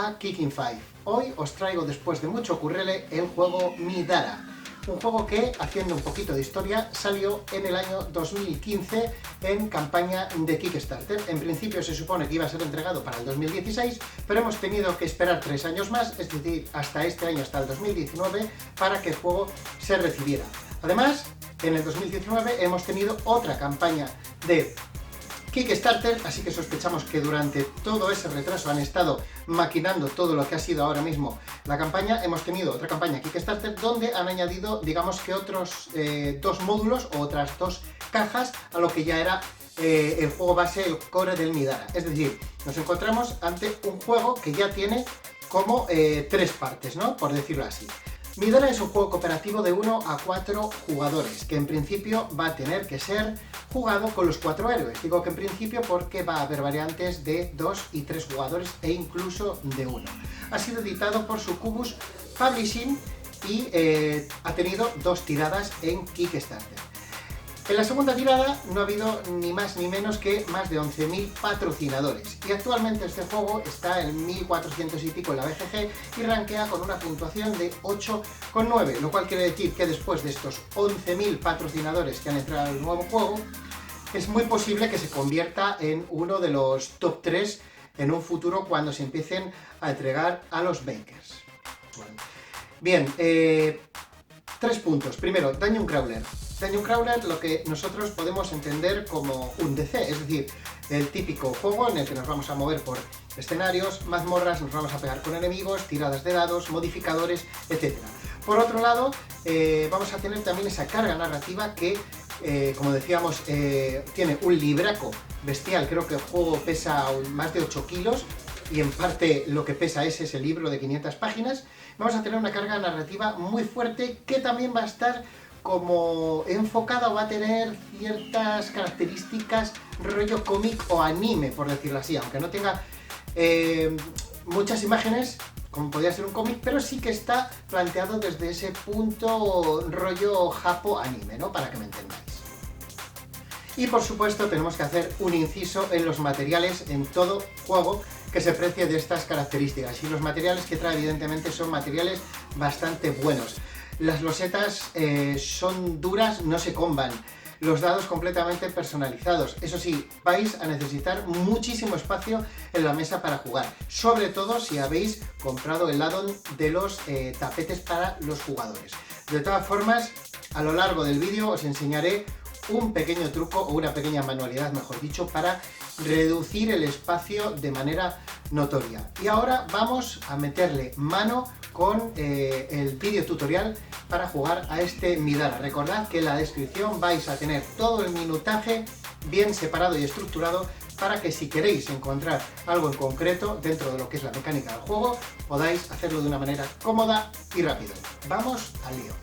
a Kicking Five. Hoy os traigo, después de mucho currele, el juego Midara. Un juego que, haciendo un poquito de historia, salió en el año 2015 en campaña de Kickstarter. En principio se supone que iba a ser entregado para el 2016, pero hemos tenido que esperar 3 años más, es decir, hasta este año, hasta el 2019, para que el juego se recibiera. Además, en el 2019 hemos tenido otra campaña de Kickstarter, así que sospechamos que durante todo ese retraso han estado maquinando todo lo que ha sido ahora mismo la campaña. Hemos tenido otra campaña Kickstarter donde han añadido, digamos que otros 2 módulos o otras 2 cajas a lo que ya era el juego base, el core del Midara. Es decir, nos encontramos ante un juego que ya tiene como 3 partes, ¿no? Por decirlo así. Midara es un juego cooperativo de 1 a 4 jugadores, que en principio va a tener que ser jugado con los 4 héroes. Digo que en principio porque va a haber variantes de 2 y 3 jugadores e incluso de 1. Ha sido editado por Succubus Publishing y ha tenido 2 tiradas en Kickstarter. En la segunda tirada no ha habido ni más ni menos que más de 11.000 patrocinadores y actualmente este juego está en 1.400 y pico en la BGG y rankea con una puntuación de 8,9, lo cual quiere decir que después de estos 11.000 patrocinadores que han entrado al nuevo juego, es muy posible que se convierta en uno de los top 3 en un futuro cuando se empiecen a entregar a los bakers. Bien, 3 puntos. Primero, Dungeon Crawler. Dungeon Crawler, lo que nosotros podemos entender como un DC, es decir, el típico juego en el que nos vamos a mover por escenarios, mazmorras, nos vamos a pegar con enemigos, tiradas de dados, modificadores, etc. Por otro lado, vamos a tener también esa carga narrativa que, como decíamos, tiene un libraco bestial. Creo que el juego pesa más de 8 kilos y en parte lo que pesa es ese libro de 500 páginas. Vamos a tener una carga narrativa muy fuerte que también va a estar como enfocada o va a tener ciertas características rollo cómic o anime, por decirlo así, aunque no tenga muchas imágenes como podría ser un cómic, pero sí que está planteado desde ese punto rollo japo anime, ¿no? Para que me entendáis. Y por supuesto tenemos que hacer un inciso en los materiales en todo juego que se precie de estas características, y los materiales que trae evidentemente son materiales bastante buenos. Las losetas son duras, no se comban. Los dados completamente personalizados. Eso sí, vais a necesitar muchísimo espacio en la mesa para jugar. Sobre todo si habéis comprado el add-on de los tapetes para los jugadores. De todas formas, a lo largo del vídeo os enseñaré un pequeño truco o una pequeña manualidad, mejor dicho, para reducir el espacio de manera notoria. Y ahora vamos a meterle mano con el vídeo tutorial para jugar a este Midara. Recordad que en la descripción vais a tener todo el minutaje bien separado y estructurado para que si queréis encontrar algo en concreto dentro de lo que es la mecánica del juego, podáis hacerlo de una manera cómoda y rápida. ¡Vamos al lío!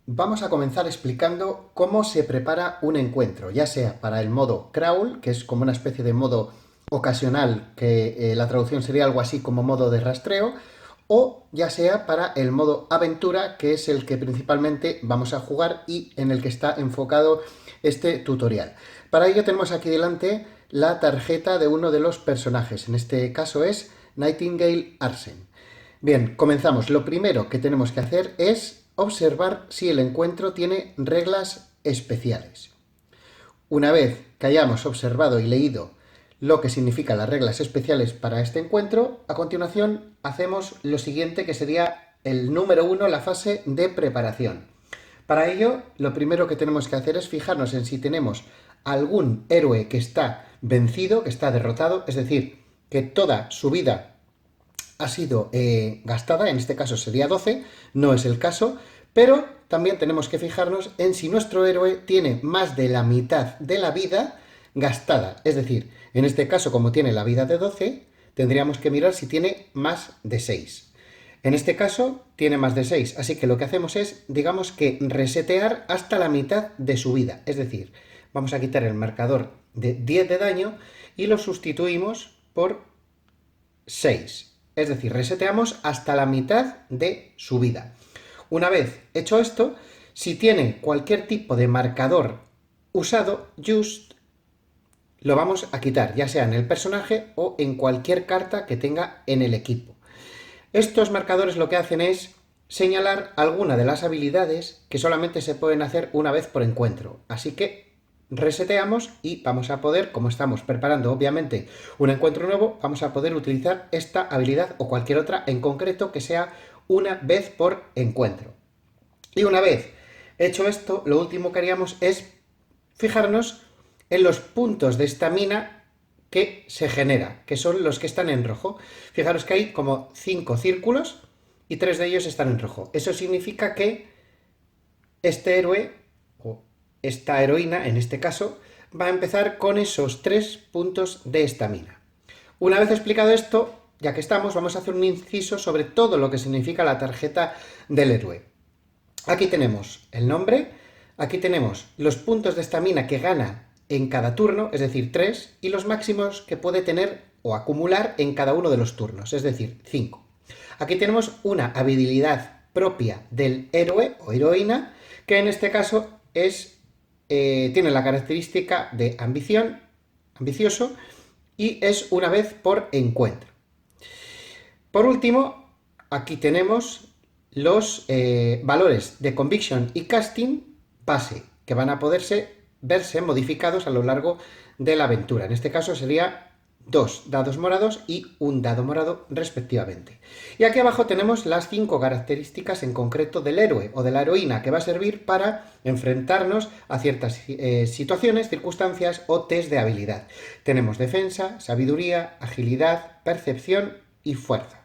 Vamos a comenzar explicando cómo se prepara un encuentro, ya sea para el modo Crawl, que es como una especie de modo ocasional, que la traducción sería algo así como modo de rastreo, o ya sea para el modo Aventura, que es el que principalmente vamos a jugar y en el que está enfocado este tutorial. Para ello tenemos aquí delante la tarjeta de uno de los personajes, en este caso es Nightingale Arsene. Bien, comenzamos. Lo primero que tenemos que hacer es observar si el encuentro tiene reglas especiales. Una vez que hayamos observado y leído lo que significan las reglas especiales para este encuentro, a continuación hacemos lo siguiente, que sería el número 1, la fase de preparación. Para ello, lo primero que tenemos que hacer es fijarnos en si tenemos algún héroe que está vencido, que está derrotado, es decir, que toda su vida ha sido gastada, en este caso sería 12, no es el caso, pero también tenemos que fijarnos en si nuestro héroe tiene más de la mitad de la vida gastada, es decir, en este caso como tiene la vida de 12, tendríamos que mirar si tiene más de 6. En este caso tiene más de 6, así que lo que hacemos es, digamos que resetear hasta la mitad de su vida, es decir, vamos a quitar el marcador de 10 de daño y lo sustituimos por 6. Es decir, reseteamos hasta la mitad de su vida. Una vez hecho esto, si tiene cualquier tipo de marcador usado, just lo vamos a quitar, ya sea en el personaje o en cualquier carta que tenga en el equipo. Estos marcadores lo que hacen es señalar alguna de las habilidades que solamente se pueden hacer una vez por encuentro. Así que reseteamos y vamos a poder, como estamos preparando obviamente un encuentro nuevo, vamos a poder utilizar esta habilidad o cualquier otra en concreto que sea una vez por encuentro. Y una vez hecho esto, lo último que haríamos es fijarnos en los puntos de estamina que se genera, que son los que están en rojo. Fijaros que hay como 5 círculos y 3 de ellos están en rojo. Eso significa que este héroe, o esta heroína en este caso, va a empezar con esos 3 puntos de estamina. Una vez explicado esto, ya que estamos, vamos a hacer un inciso sobre todo lo que significa la tarjeta del héroe. Aquí tenemos el nombre, aquí tenemos los puntos de estamina que gana en cada turno, es decir, 3, y los máximos que puede tener o acumular en cada uno de los turnos, es decir, 5. Aquí tenemos una habilidad propia del héroe o heroína, que en este caso tiene la característica de ambición, ambicioso, y es una vez por encuentro. Por último, aquí tenemos los valores de Conviction y Casting base, que van a poderse verse modificados a lo largo de la aventura. En este caso sería 2 dados morados y un dado morado respectivamente. Y aquí abajo tenemos las 5 características en concreto del héroe o de la heroína, que va a servir para enfrentarnos a ciertas situaciones, circunstancias o test de habilidad. Tenemos defensa, sabiduría, agilidad, percepción y fuerza.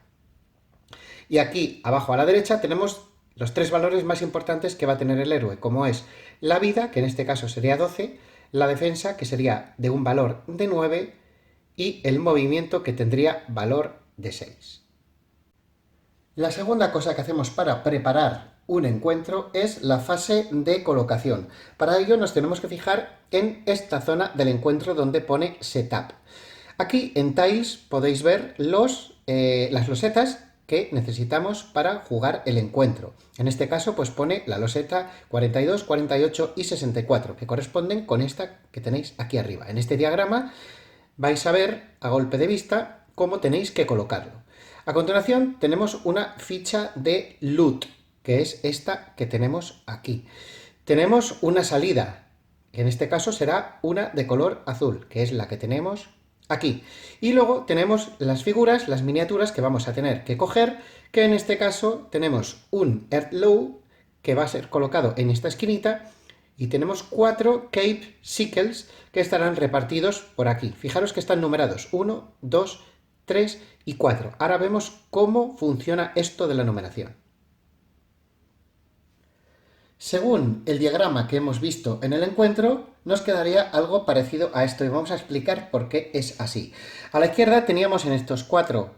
Y aquí abajo a la derecha tenemos los 3 valores más importantes que va a tener el héroe, como es la vida, que en este caso sería 12, la defensa, que sería de un valor de 9, y el movimiento, que tendría valor de 6. La segunda cosa que hacemos para preparar un encuentro es la fase de colocación. Para ello nos tenemos que fijar en esta zona del encuentro donde pone Setup. Aquí en Tiles podéis ver las losetas que necesitamos para jugar el encuentro. En este caso pues pone la loseta 42, 48 y 64, que corresponden con esta que tenéis aquí arriba. En este diagrama vais a ver a golpe de vista cómo tenéis que colocarlo. A continuación tenemos una ficha de loot, que es esta que tenemos aquí. Tenemos una salida, que en este caso será una de color azul, que es la que tenemos aquí. Y luego tenemos las figuras, las miniaturas que vamos a tener que coger, que en este caso tenemos un Earthlow que va a ser colocado en esta esquinita, y tenemos 4 Cape Sickles que estarán repartidos por aquí. Fijaros que están numerados 1, 2, 3 y 4. Ahora vemos cómo funciona esto de la numeración. Según el diagrama que hemos visto en el encuentro, nos quedaría algo parecido a esto y vamos a explicar por qué es así. A la izquierda teníamos en estos 4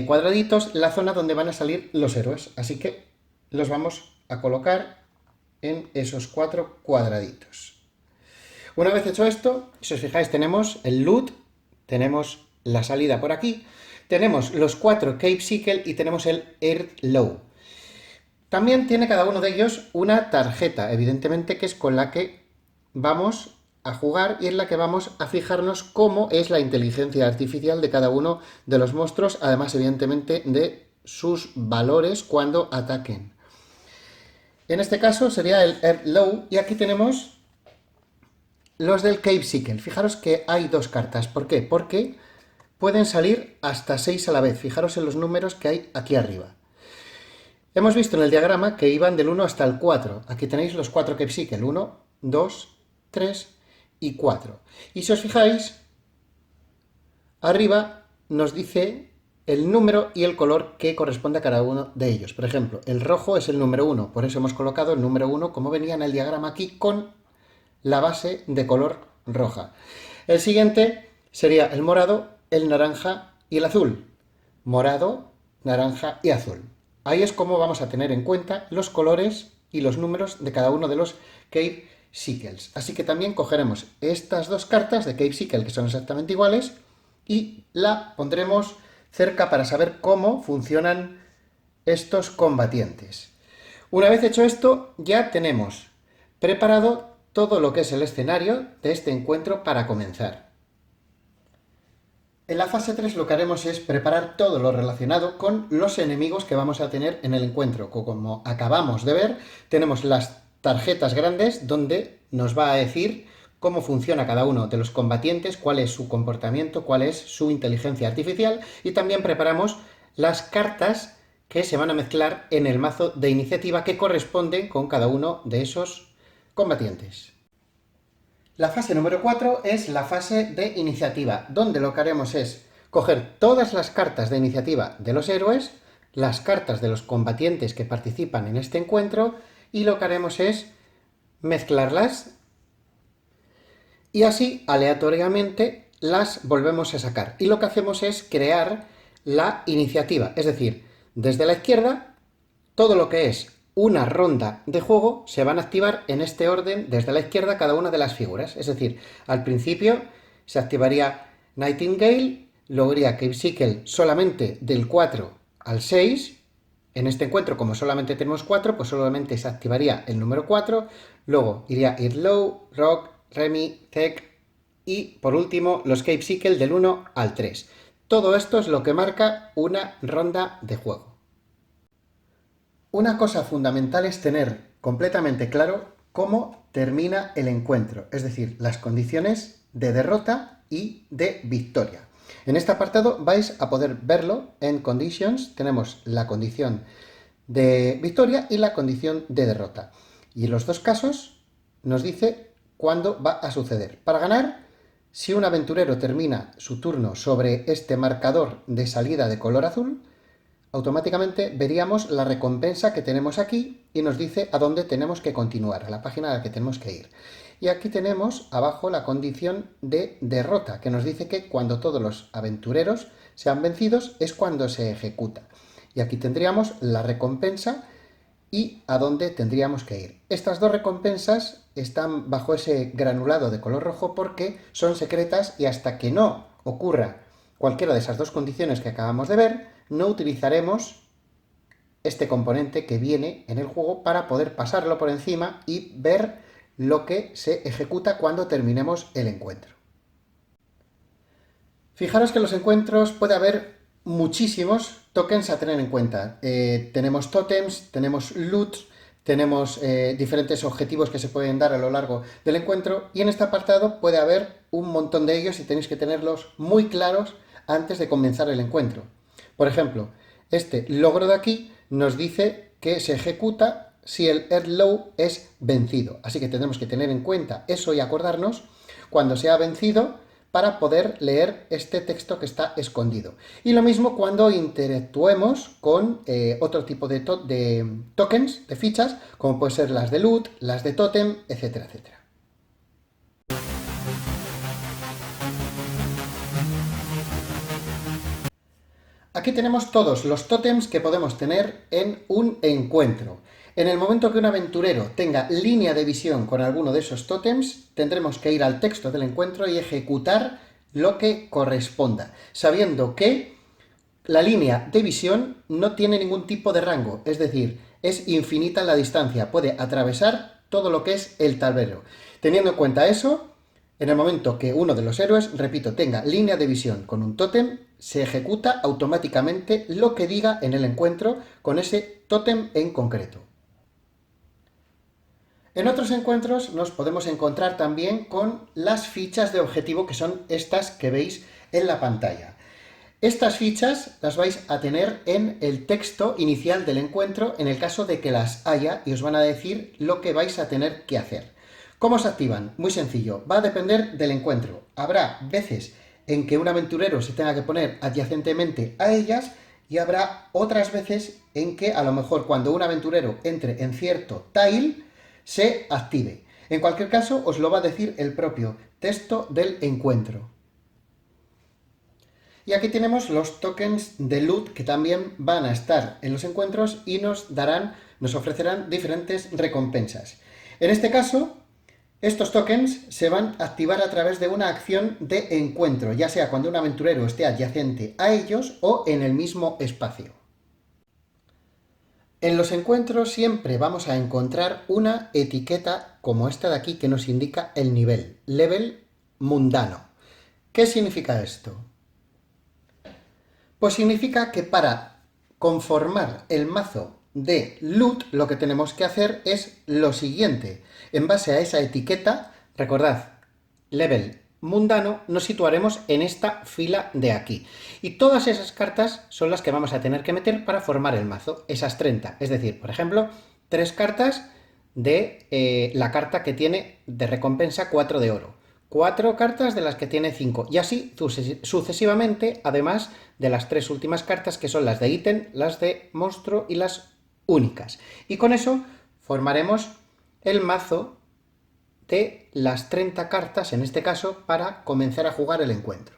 cuadraditos la zona donde van a salir los héroes, así que los vamos a colocar en esos 4 cuadraditos. Una vez hecho esto, si os fijáis, tenemos el loot, tenemos la salida por aquí, tenemos los 4 Cape Sickle y tenemos el Earthlow. También tiene cada uno de ellos una tarjeta, evidentemente, que es con la que vamos a jugar y en la que vamos a fijarnos cómo es la inteligencia artificial de cada uno de los monstruos, además, evidentemente, de sus valores cuando ataquen. En este caso sería el Earthlow y aquí tenemos los del Cape Sickle. Fijaros que hay 2 cartas. ¿Por qué? Porque pueden salir hasta 6 a la vez. Fijaros en los números que hay aquí arriba. Hemos visto en el diagrama que iban del 1 hasta el 4. Aquí tenéis los 4 Cape Sickle. 1, 2, 3 y 4. Y si os fijáis, arriba nos dice el número y el color que corresponde a cada uno de ellos. Por ejemplo, el rojo es el número 1. Por eso hemos colocado el número 1 como venía en el diagrama aquí con la base de color roja. El siguiente sería el morado, el naranja y el azul. Morado, naranja y azul. Ahí es como vamos a tener en cuenta los colores y los números de cada uno de los Cape Sickles. Así que también cogeremos estas 2 cartas de Cape Sickle, que son exactamente iguales, y la pondremos cerca para saber cómo funcionan estos combatientes. Una vez hecho esto, ya tenemos preparado todo lo que es el escenario de este encuentro para comenzar. En la fase 3 lo que haremos es preparar todo lo relacionado con los enemigos que vamos a tener en el encuentro. Como acabamos de ver, tenemos las tarjetas grandes donde nos va a decir cómo funciona cada uno de los combatientes, cuál es su comportamiento, cuál es su inteligencia artificial, y también preparamos las cartas que se van a mezclar en el mazo de iniciativa que corresponden con cada uno de esos combatientes. La fase número 4 es la fase de iniciativa, donde lo que haremos es coger todas las cartas de iniciativa de los héroes, las cartas de los combatientes que participan en este encuentro, y lo que haremos es mezclarlas y así aleatoriamente las volvemos a sacar. Y lo que hacemos es crear la iniciativa, es decir, desde la izquierda todo lo que es una ronda de juego se van a activar en este orden desde la izquierda cada una de las figuras. Es decir, al principio se activaría Nightingale, luego iría Cape Sickle solamente del 4 al 6. En este encuentro, como solamente tenemos 4, pues solamente se activaría el número 4. Luego iría Irlow, Rock, Remy, Tech y por último los Cape Sickle del 1 al 3. Todo esto es lo que marca una ronda de juego. Una cosa fundamental es tener completamente claro cómo termina el encuentro, es decir, las condiciones de derrota y de victoria. En este apartado vais a poder verlo en Conditions, tenemos la condición de victoria y la condición de derrota. Y en los dos casos nos dice cuándo va a suceder. Para ganar, si un aventurero termina su turno sobre este marcador de salida de color azul, automáticamente veríamos la recompensa que tenemos aquí y nos dice a dónde tenemos que continuar, a la página a la que tenemos que ir. Y aquí tenemos abajo la condición de derrota, que nos dice que cuando todos los aventureros sean vencidos es cuando se ejecuta. Y aquí tendríamos la recompensa y a dónde tendríamos que ir. Estas dos recompensas están bajo ese granulado de color rojo porque son secretas y hasta que no ocurra cualquiera de esas dos condiciones que acabamos de ver, no utilizaremos este componente que viene en el juego para poder pasarlo por encima y ver lo que se ejecuta cuando terminemos el encuentro. Fijaros que en los encuentros puede haber muchísimos tokens a tener en cuenta. Tenemos tótems, tenemos loot, tenemos diferentes objetivos que se pueden dar a lo largo del encuentro y en este apartado puede haber un montón de ellos y tenéis que tenerlos muy claros antes de comenzar el encuentro. Por ejemplo, este logro de aquí nos dice que se ejecuta si el Earthlow es vencido. Así que tenemos que tener en cuenta eso y acordarnos cuando sea vencido para poder leer este texto que está escondido. Y lo mismo cuando interactuemos con otro tipo de tokens, de fichas, como pueden ser las de loot, las de totem, etcétera, etcétera. Aquí tenemos todos los tótems que podemos tener en un encuentro. En el momento que un aventurero tenga línea de visión con alguno de esos tótems, tendremos que ir al texto del encuentro y ejecutar lo que corresponda, sabiendo que la línea de visión no tiene ningún tipo de rango, es decir, es infinita la distancia, puede atravesar todo lo que es el tablero. Teniendo en cuenta eso, en el momento que uno de los héroes, repito, tenga línea de visión con un tótem, se ejecuta automáticamente lo que diga en el encuentro con ese tótem en concreto. En otros encuentros nos podemos encontrar también con las fichas de objetivo, que son estas que veis en la pantalla. Estas fichas las vais a tener en el texto inicial del encuentro en el caso de que las haya y os van a decir lo que vais a tener que hacer. ¿Cómo se activan? Muy sencillo, va a depender del encuentro. Habrá veces en que un aventurero se tenga que poner adyacentemente a ellas y habrá otras veces en que a lo mejor cuando un aventurero entre en cierto tile se active. En cualquier caso os lo va a decir el propio texto del encuentro. Y aquí tenemos los tokens de loot que también van a estar en los encuentros y nos ofrecerán diferentes recompensas. En este caso, estos tokens se van a activar a través de una acción de encuentro, ya sea cuando un aventurero esté adyacente a ellos o en el mismo espacio. En los encuentros siempre vamos a encontrar una etiqueta como esta de aquí que nos indica el nivel, level mundano. ¿Qué significa esto? Pues significa que para conformar el mazo de loot lo que tenemos que hacer es lo siguiente. En base a esa etiqueta, recordad, level mundano, nos situaremos en esta fila de aquí. Y todas esas cartas son las que vamos a tener que meter para formar el mazo, esas 30. Es decir, por ejemplo, 3 cartas de la carta que tiene de recompensa 4 de oro. 4 cartas de las que tiene 5. Y así sucesivamente, además de las 3 últimas cartas que son las de ítem, las de monstruo y las únicas. Y con eso formaremos el mazo de las 30 cartas, en este caso, para comenzar a jugar el encuentro.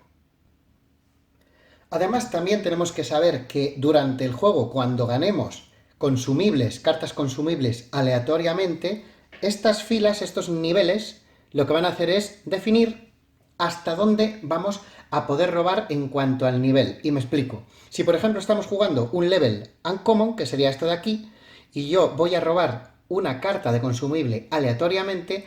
Además, también tenemos que saber que durante el juego, cuando ganemos consumibles, cartas consumibles aleatoriamente, estas filas, estos niveles, lo que van a hacer es definir hasta dónde vamos a poder robar en cuanto al nivel. Y me explico. Si, por ejemplo, estamos jugando un level uncommon, que sería esto de aquí, y yo voy a robar una carta de consumible aleatoriamente,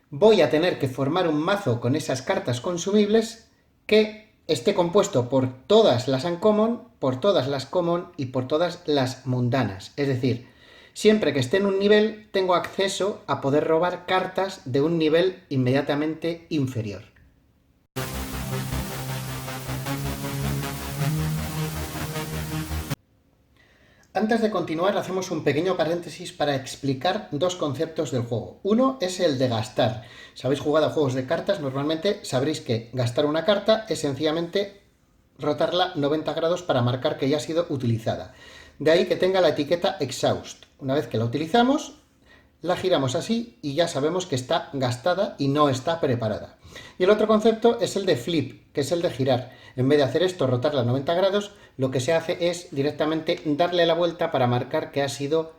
voy a tener que formar un mazo con esas cartas consumibles que esté compuesto por todas las uncommon, por todas las common y por todas las mundanas. Es decir, siempre que esté en un nivel, tengo acceso a poder robar cartas de un nivel inmediatamente inferior. Antes de continuar, hacemos un pequeño paréntesis para explicar dos conceptos del juego. Uno es el de gastar. Si habéis jugado a juegos de cartas, normalmente sabréis que gastar una carta es sencillamente rotarla 90 grados para marcar que ya ha sido utilizada. De ahí que tenga la etiqueta exhaust. Una vez que la utilizamos, la giramos así y ya sabemos que está gastada y no está preparada. Y el otro concepto es el de flip, que es el de girar. En vez de hacer esto, rotarla 90 grados, lo que se hace es directamente darle la vuelta para marcar que ha sido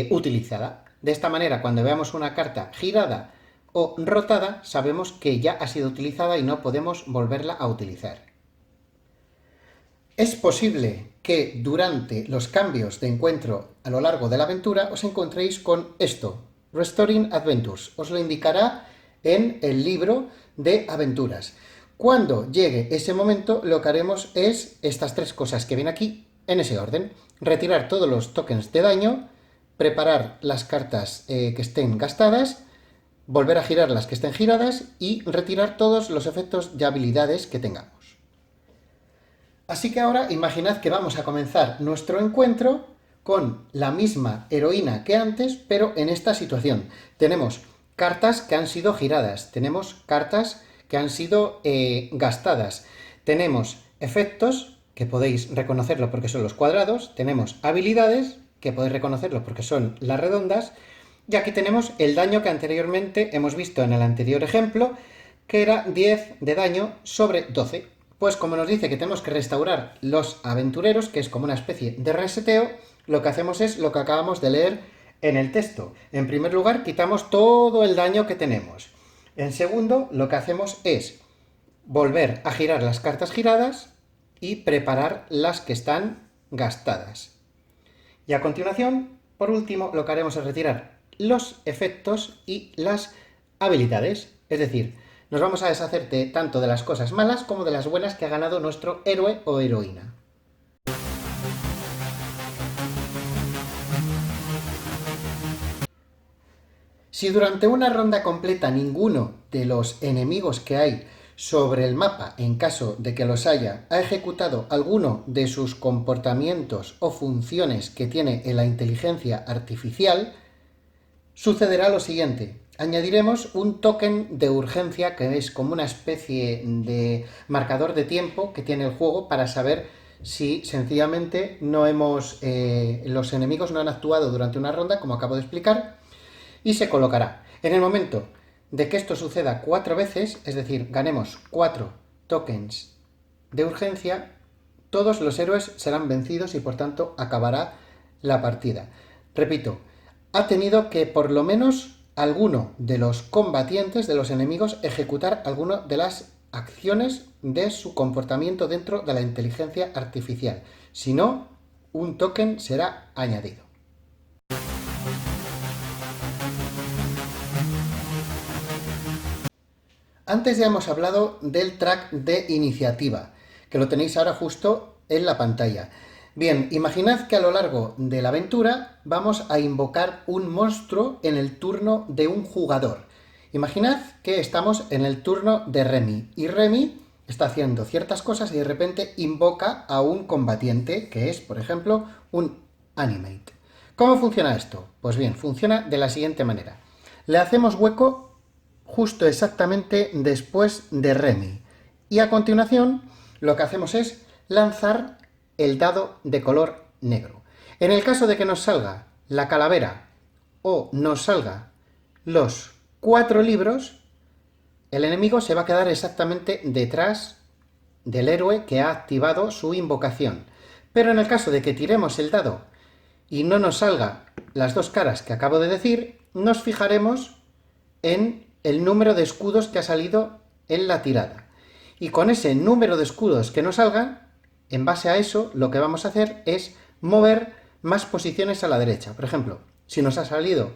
utilizada. De esta manera, cuando veamos una carta girada o rotada, sabemos que ya ha sido utilizada y no podemos volverla a utilizar. Es posible que durante los cambios de encuentro a lo largo de la aventura os encontréis con esto, Restoring Adventures. Os lo indicará en el libro de aventuras. Cuando llegue ese momento, lo que haremos es estas tres cosas que ven aquí, en ese orden. Retirar todos los tokens de daño, preparar las cartas que estén gastadas, volver a girar las que estén giradas y retirar todos los efectos y habilidades que tengamos. Así que ahora imaginad que vamos a comenzar nuestro encuentro con la misma heroína que antes, pero en esta situación. Tenemos cartas que han sido giradas, tenemos cartas que han sido gastadas, tenemos efectos que podéis reconocerlo porque son los cuadrados, tenemos habilidades que podéis reconocerlo porque son las redondas, y aquí tenemos el daño que anteriormente hemos visto en el anterior ejemplo, que era 10 de daño sobre 12. Pues como nos dice que tenemos que restaurar los aventureros, que es como una especie de reseteo, lo que hacemos es lo que acabamos de leer en el texto. En primer lugar, quitamos todo el daño que tenemos. En segundo, lo que hacemos es volver a girar las cartas giradas y preparar las que están gastadas. Y a continuación, por último, lo que haremos es retirar los efectos y las habilidades. Es decir, nos vamos a deshacer tanto de las cosas malas como de las buenas que ha ganado nuestro héroe o heroína. Si durante una ronda completa ninguno de los enemigos que hay sobre el mapa, en caso de que los haya, ha ejecutado alguno de sus comportamientos o funciones que tiene en la inteligencia artificial, sucederá lo siguiente. Añadiremos un token de urgencia que es como una especie de marcador de tiempo que tiene el juego para saber si sencillamente los enemigos no han actuado durante una ronda, como acabo de explicar, y se colocará. En el momento de que esto suceda 4 veces, es decir, ganemos 4 tokens de urgencia, todos los héroes serán vencidos y por tanto acabará la partida. Repito, ha tenido que por lo menos alguno de los combatientes, de los enemigos, ejecutar alguna de las acciones de su comportamiento dentro de la inteligencia artificial. Si no, un token será añadido. Antes ya hemos hablado del track de iniciativa, que lo tenéis ahora justo en la pantalla. Bien, imaginad que a lo largo de la aventura vamos a invocar un monstruo en el turno de un jugador. Imaginad que estamos en el turno de Remy y Remy está haciendo ciertas cosas y de repente invoca a un combatiente que es, por ejemplo, un animate. ¿Cómo funciona esto? Pues bien, funciona de la siguiente manera. Le hacemos hueco justo exactamente después de Remy y a continuación lo que hacemos es lanzar el dado de color negro. En el caso de que nos salga la calavera o nos salga los 4 libros, el enemigo se va a quedar exactamente detrás del héroe que ha activado su invocación. Pero en el caso de que tiremos el dado y no nos salga las 2 caras que acabo de decir, nos fijaremos en el número de escudos que ha salido en la tirada. Y con ese número de escudos que nos salgan, en base a eso, lo que vamos a hacer es mover más posiciones a la derecha. Por ejemplo, si nos ha salido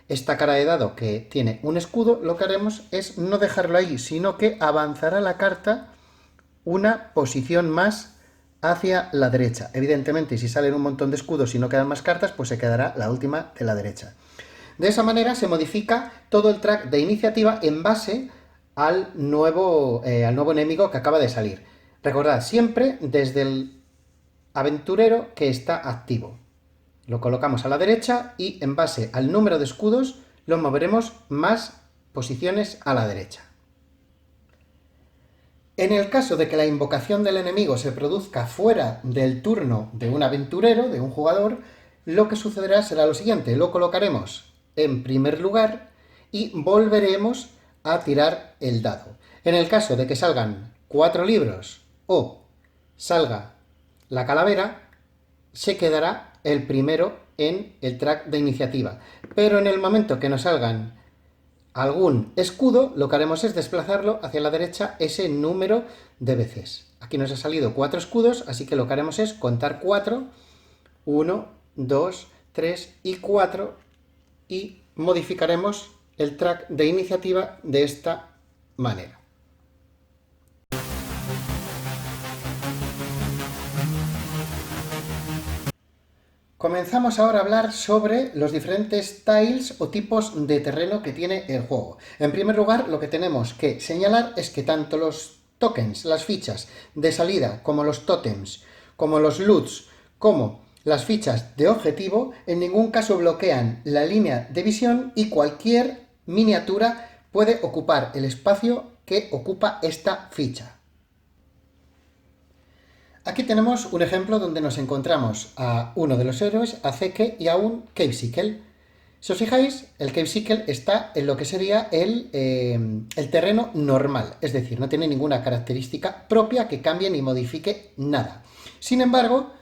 esta cara de dado que tiene un escudo, lo que haremos es no dejarlo ahí, sino que avanzará la carta una posición más hacia la derecha. Evidentemente, si salen un montón de escudos y no quedan más cartas, pues se quedará la última de la derecha. De esa manera se modifica todo el track de iniciativa en base al nuevo enemigo que acaba de salir. Recordad, siempre desde el aventurero que está activo. Lo colocamos a la derecha y en base al número de escudos lo moveremos más posiciones a la derecha. En el caso de que la invocación del enemigo se produzca fuera del turno de un aventurero, de un jugador, lo que sucederá será lo siguiente: lo colocaremos en primer lugar y volveremos a tirar el dado. En el caso de que salgan 4 libros o salga la calavera, se quedará el primero en el track de iniciativa. Pero en el momento que nos salgan algún escudo, lo que haremos es desplazarlo hacia la derecha ese número de veces. Aquí nos ha salido 4 escudos, así que lo que haremos es contar 4, 1, 2, 3 y 4, y modificaremos el track de iniciativa de esta manera. Comenzamos ahora a hablar sobre los diferentes tiles o tipos de terreno que tiene el juego. En primer lugar, lo que tenemos que señalar es que tanto los tokens, las fichas de salida, como los tótems, como los loots, como las fichas de objetivo, en ningún caso bloquean la línea de visión y cualquier miniatura puede ocupar el espacio que ocupa esta ficha. Aquí tenemos un ejemplo donde nos encontramos a uno de los héroes, a Zeke, y a un Cave Sickle. Si os fijáis, el Cave Sickle está en lo que sería el terreno normal, es decir, no tiene ninguna característica propia que cambie ni modifique nada. Sin embargo,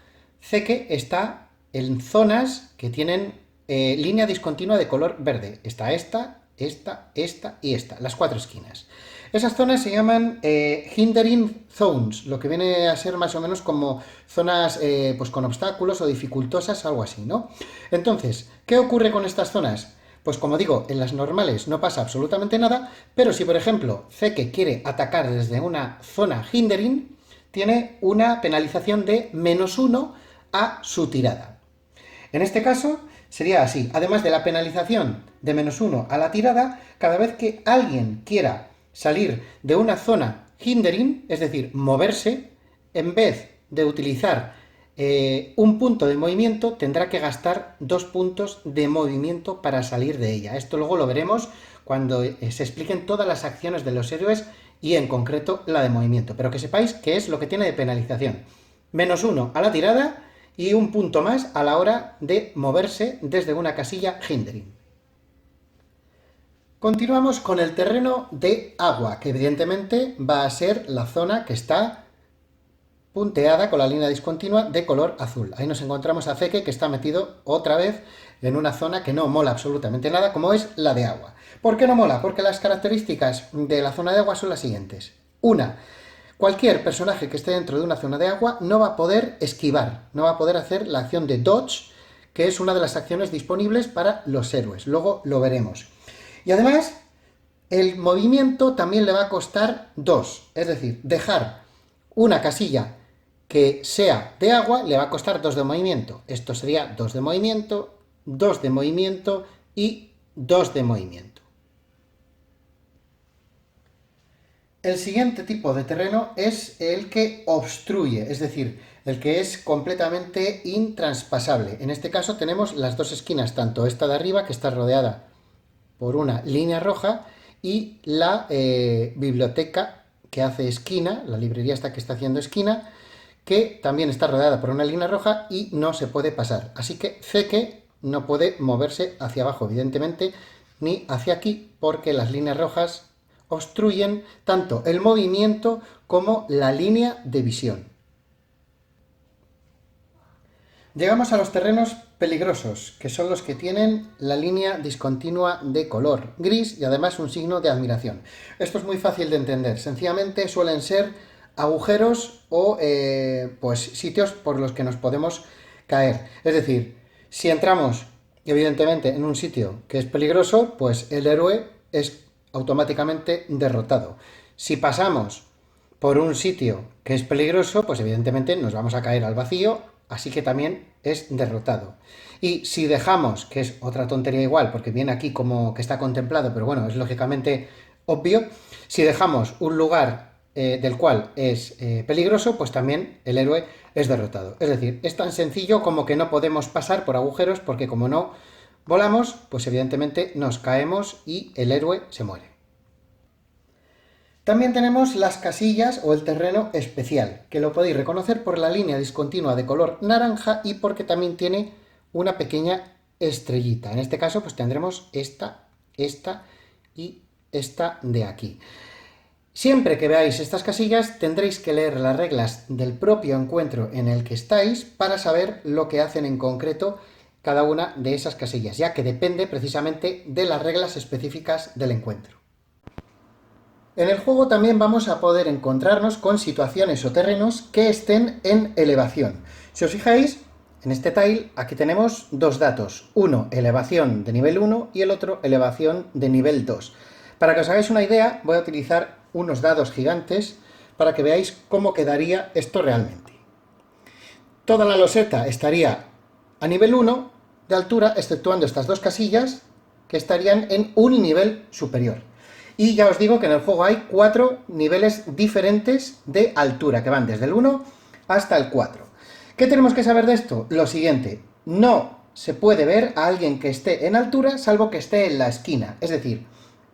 Zeke está en zonas que tienen línea discontinua de color verde. Está esta y esta, las 4 esquinas. Esas zonas se llaman hindering zones, lo que viene a ser más o menos como zonas pues con obstáculos o dificultosas, algo así, ¿no? Entonces, ¿qué ocurre con estas zonas? Pues como digo, en las normales no pasa absolutamente nada, pero si por ejemplo Zeke quiere atacar desde una zona hindering, tiene una penalización de -1 a su tirada. En este caso sería así: además de la penalización de -1 a la tirada, cada vez que alguien quiera salir de una zona hindering, es decir, moverse, en vez de utilizar un punto de movimiento, tendrá que gastar 2 puntos de movimiento para salir de ella. Esto luego lo veremos cuando se expliquen todas las acciones de los héroes y en concreto la de movimiento. Pero que sepáis qué es lo que tiene de penalización: -1 a la tirada y 1 punto más a la hora de moverse desde una casilla hindering. Continuamos con el terreno de agua, que evidentemente va a ser la zona que está punteada con la línea discontinua de color azul. Ahí nos encontramos a Zeke, que está metido otra vez en una zona que no mola absolutamente nada, como es la de agua. ¿Por qué no mola? Porque las características de la zona de agua son las siguientes. Una, cualquier personaje que esté dentro de una zona de agua no va a poder esquivar, no va a poder hacer la acción de dodge, que es una de las acciones disponibles para los héroes. Luego lo veremos. Y además, el movimiento también le va a costar 2, es decir, dejar una casilla que sea de agua le va a costar 2 de movimiento. Esto sería 2 de movimiento, 2 de movimiento y 2 de movimiento. El siguiente tipo de terreno es el que obstruye, es decir, el que es completamente intraspasable. En este caso tenemos las dos esquinas, tanto esta de arriba, que está rodeada por una línea roja, y la biblioteca que hace esquina, la librería esta que está haciendo esquina, que también está rodeada por una línea roja y no se puede pasar. Así que Zeke no puede moverse hacia abajo, evidentemente, ni hacia aquí, porque las líneas rojas obstruyen tanto el movimiento como la línea de visión. Llegamos a los terrenos peligrosos, que son los que tienen la línea discontinua de color gris y además un signo de admiración. Esto es muy fácil de entender, sencillamente suelen ser agujeros o pues sitios por los que nos podemos caer. Es decir, si entramos evidentemente en un sitio que es peligroso, pues el héroe es automáticamente derrotado. Si pasamos por un sitio que es peligroso, pues evidentemente nos vamos a caer al vacío, así que también es derrotado. Y si dejamos, que es otra tontería igual, porque viene aquí como que está contemplado, pero bueno, es lógicamente obvio, si dejamos un lugar del cual es peligroso, pues también el héroe es derrotado. Es decir, es tan sencillo como que no podemos pasar por agujeros, porque como no volamos, pues evidentemente nos caemos y el héroe se muere. También tenemos las casillas o el terreno especial, que lo podéis reconocer por la línea discontinua de color naranja y porque también tiene una pequeña estrellita. En este caso, pues tendremos esta y esta de aquí. Siempre que veáis estas casillas tendréis que leer las reglas del propio encuentro en el que estáis para saber lo que hacen en concreto cada una de esas casillas, ya que depende precisamente de las reglas específicas del encuentro. En el juego también vamos a poder encontrarnos con situaciones o terrenos que estén en elevación. Si os fijáis, en este tile aquí tenemos dos datos, uno elevación de nivel 1 y el otro elevación de nivel 2. Para que os hagáis una idea, voy a utilizar unos dados gigantes para que veáis cómo quedaría esto realmente. Toda la loseta estaría a nivel 1 de altura, exceptuando estas dos casillas que estarían en un nivel superior. Y ya os digo que en el juego hay 4 niveles diferentes de altura, que van desde el 1 hasta el 4. ¿Qué tenemos que saber de esto? Lo siguiente, no se puede ver a alguien que esté en altura salvo que esté en la esquina. Es decir,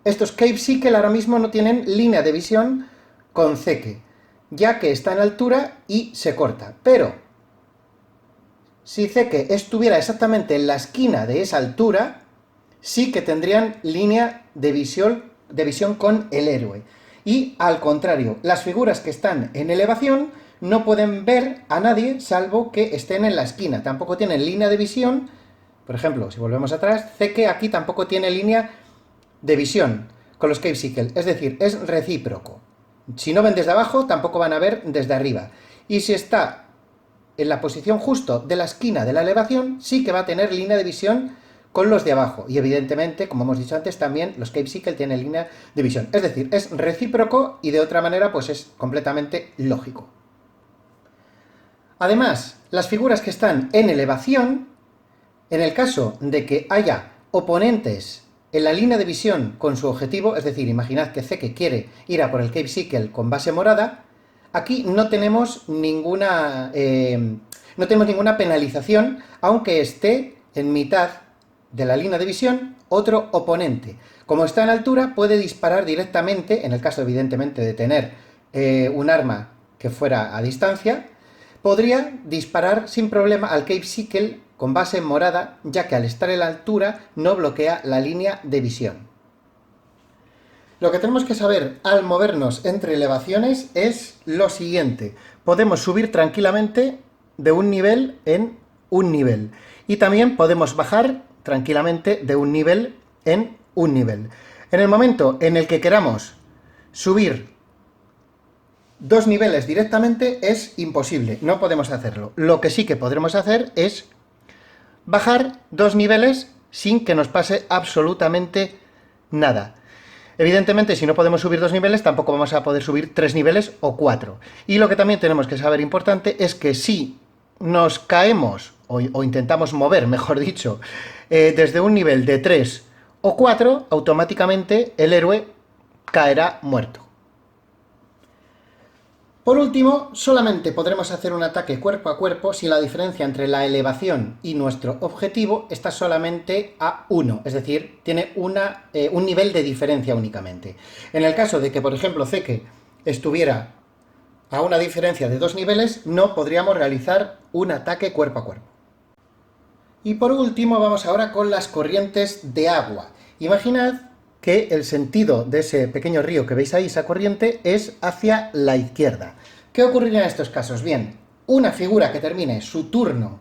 estos Cave Sickle ahora mismo no tienen línea de visión con Zeke, ya que está en altura y se corta. Pero si Zeke estuviera exactamente en la esquina de esa altura, sí que tendrían línea de visión con el héroe. Y al contrario, las figuras que están en elevación no pueden ver a nadie salvo que estén en la esquina. Tampoco tienen línea de visión. Por ejemplo, si volvemos atrás, Zeke aquí tampoco tiene línea de visión con los Cave Sickle. Es decir, es recíproco. Si no ven desde abajo, tampoco van a ver desde arriba. Y si está en la posición justo de la esquina de la elevación, sí que va a tener línea de visión con los de abajo. Y evidentemente, como hemos dicho antes, también los Cave Sickle tienen línea de visión. Es decir, es recíproco y de otra manera pues es completamente lógico. Además, las figuras que están en elevación, en el caso de que haya oponentes en la línea de visión con su objetivo, es decir, imaginad que Zeke quiere ir a por el Cave Sickle con base morada, aquí no tenemos ninguna penalización, aunque esté en mitad de la línea de visión otro oponente. Como está en altura, puede disparar directamente, en el caso evidentemente de tener un arma que fuera a distancia, podría disparar sin problema al Cave Sickle con base morada, ya que al estar en la altura no bloquea la línea de visión. Lo que tenemos que saber al movernos entre elevaciones es lo siguiente. Podemos subir tranquilamente de un nivel en un nivel. Y también podemos bajar tranquilamente de un nivel en un nivel. En el momento en el que queramos subir 2 niveles directamente es imposible, no podemos hacerlo. Lo que sí que podremos hacer es bajar 2 niveles sin que nos pase absolutamente nada. Evidentemente, si no podemos subir 2 niveles, tampoco vamos a poder subir 3 niveles o 4. Y lo que también tenemos que saber importante es que si nos caemos, o intentamos mover, mejor dicho, desde un nivel de 3 o 4, automáticamente el héroe caerá muerto. Por último, solamente podremos hacer un ataque cuerpo a cuerpo si la diferencia entre la elevación y nuestro objetivo está solamente a 1, es decir, tiene un nivel de diferencia únicamente. En el caso de que, por ejemplo, Zeke estuviera a una diferencia de 2 niveles, no podríamos realizar un ataque cuerpo a cuerpo. Y por último, vamos ahora con las corrientes de agua. Imaginad que el sentido de ese pequeño río que veis ahí, esa corriente, es hacia la izquierda. ¿Qué ocurriría en estos casos? Bien, una figura que termine su turno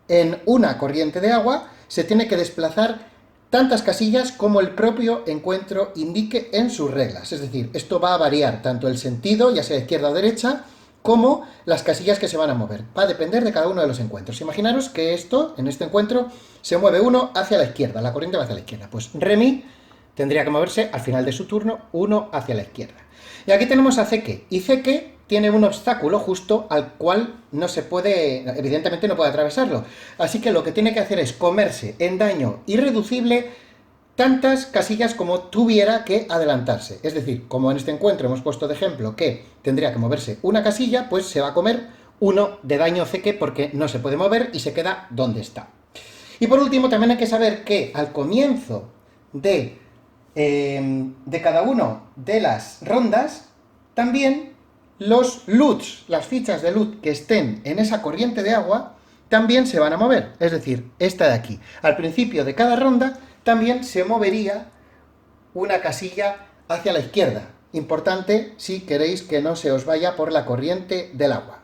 en una corriente de agua se tiene que desplazar tantas casillas como el propio encuentro indique en sus reglas. Es decir, esto va a variar tanto el sentido, ya sea izquierda o derecha, como las casillas que se van a mover. Va a depender de cada uno de los encuentros. Imaginaros que esto, en este encuentro, se mueve uno hacia la izquierda, la corriente va hacia la izquierda. Pues Remy tendría que moverse al final de su turno uno hacia la izquierda. Y aquí tenemos a Zeke, y Zeke tiene un obstáculo justo al cual no se puede, evidentemente no puede atravesarlo. Así que lo que tiene que hacer es comerse en daño irreducible tantas casillas como tuviera que adelantarse. Es decir, como en este encuentro hemos puesto de ejemplo que tendría que moverse una casilla, pues se va a comer 1 de daño Zeke porque no se puede mover y se queda donde está. Y por último también hay que saber que al comienzo de cada una de las rondas, también los loots, las fichas de loot que estén en esa corriente de agua, también se van a mover. Es decir, esta de aquí. Al principio de cada ronda, también se movería una casilla hacia la izquierda. Importante si queréis que no se os vaya por la corriente del agua.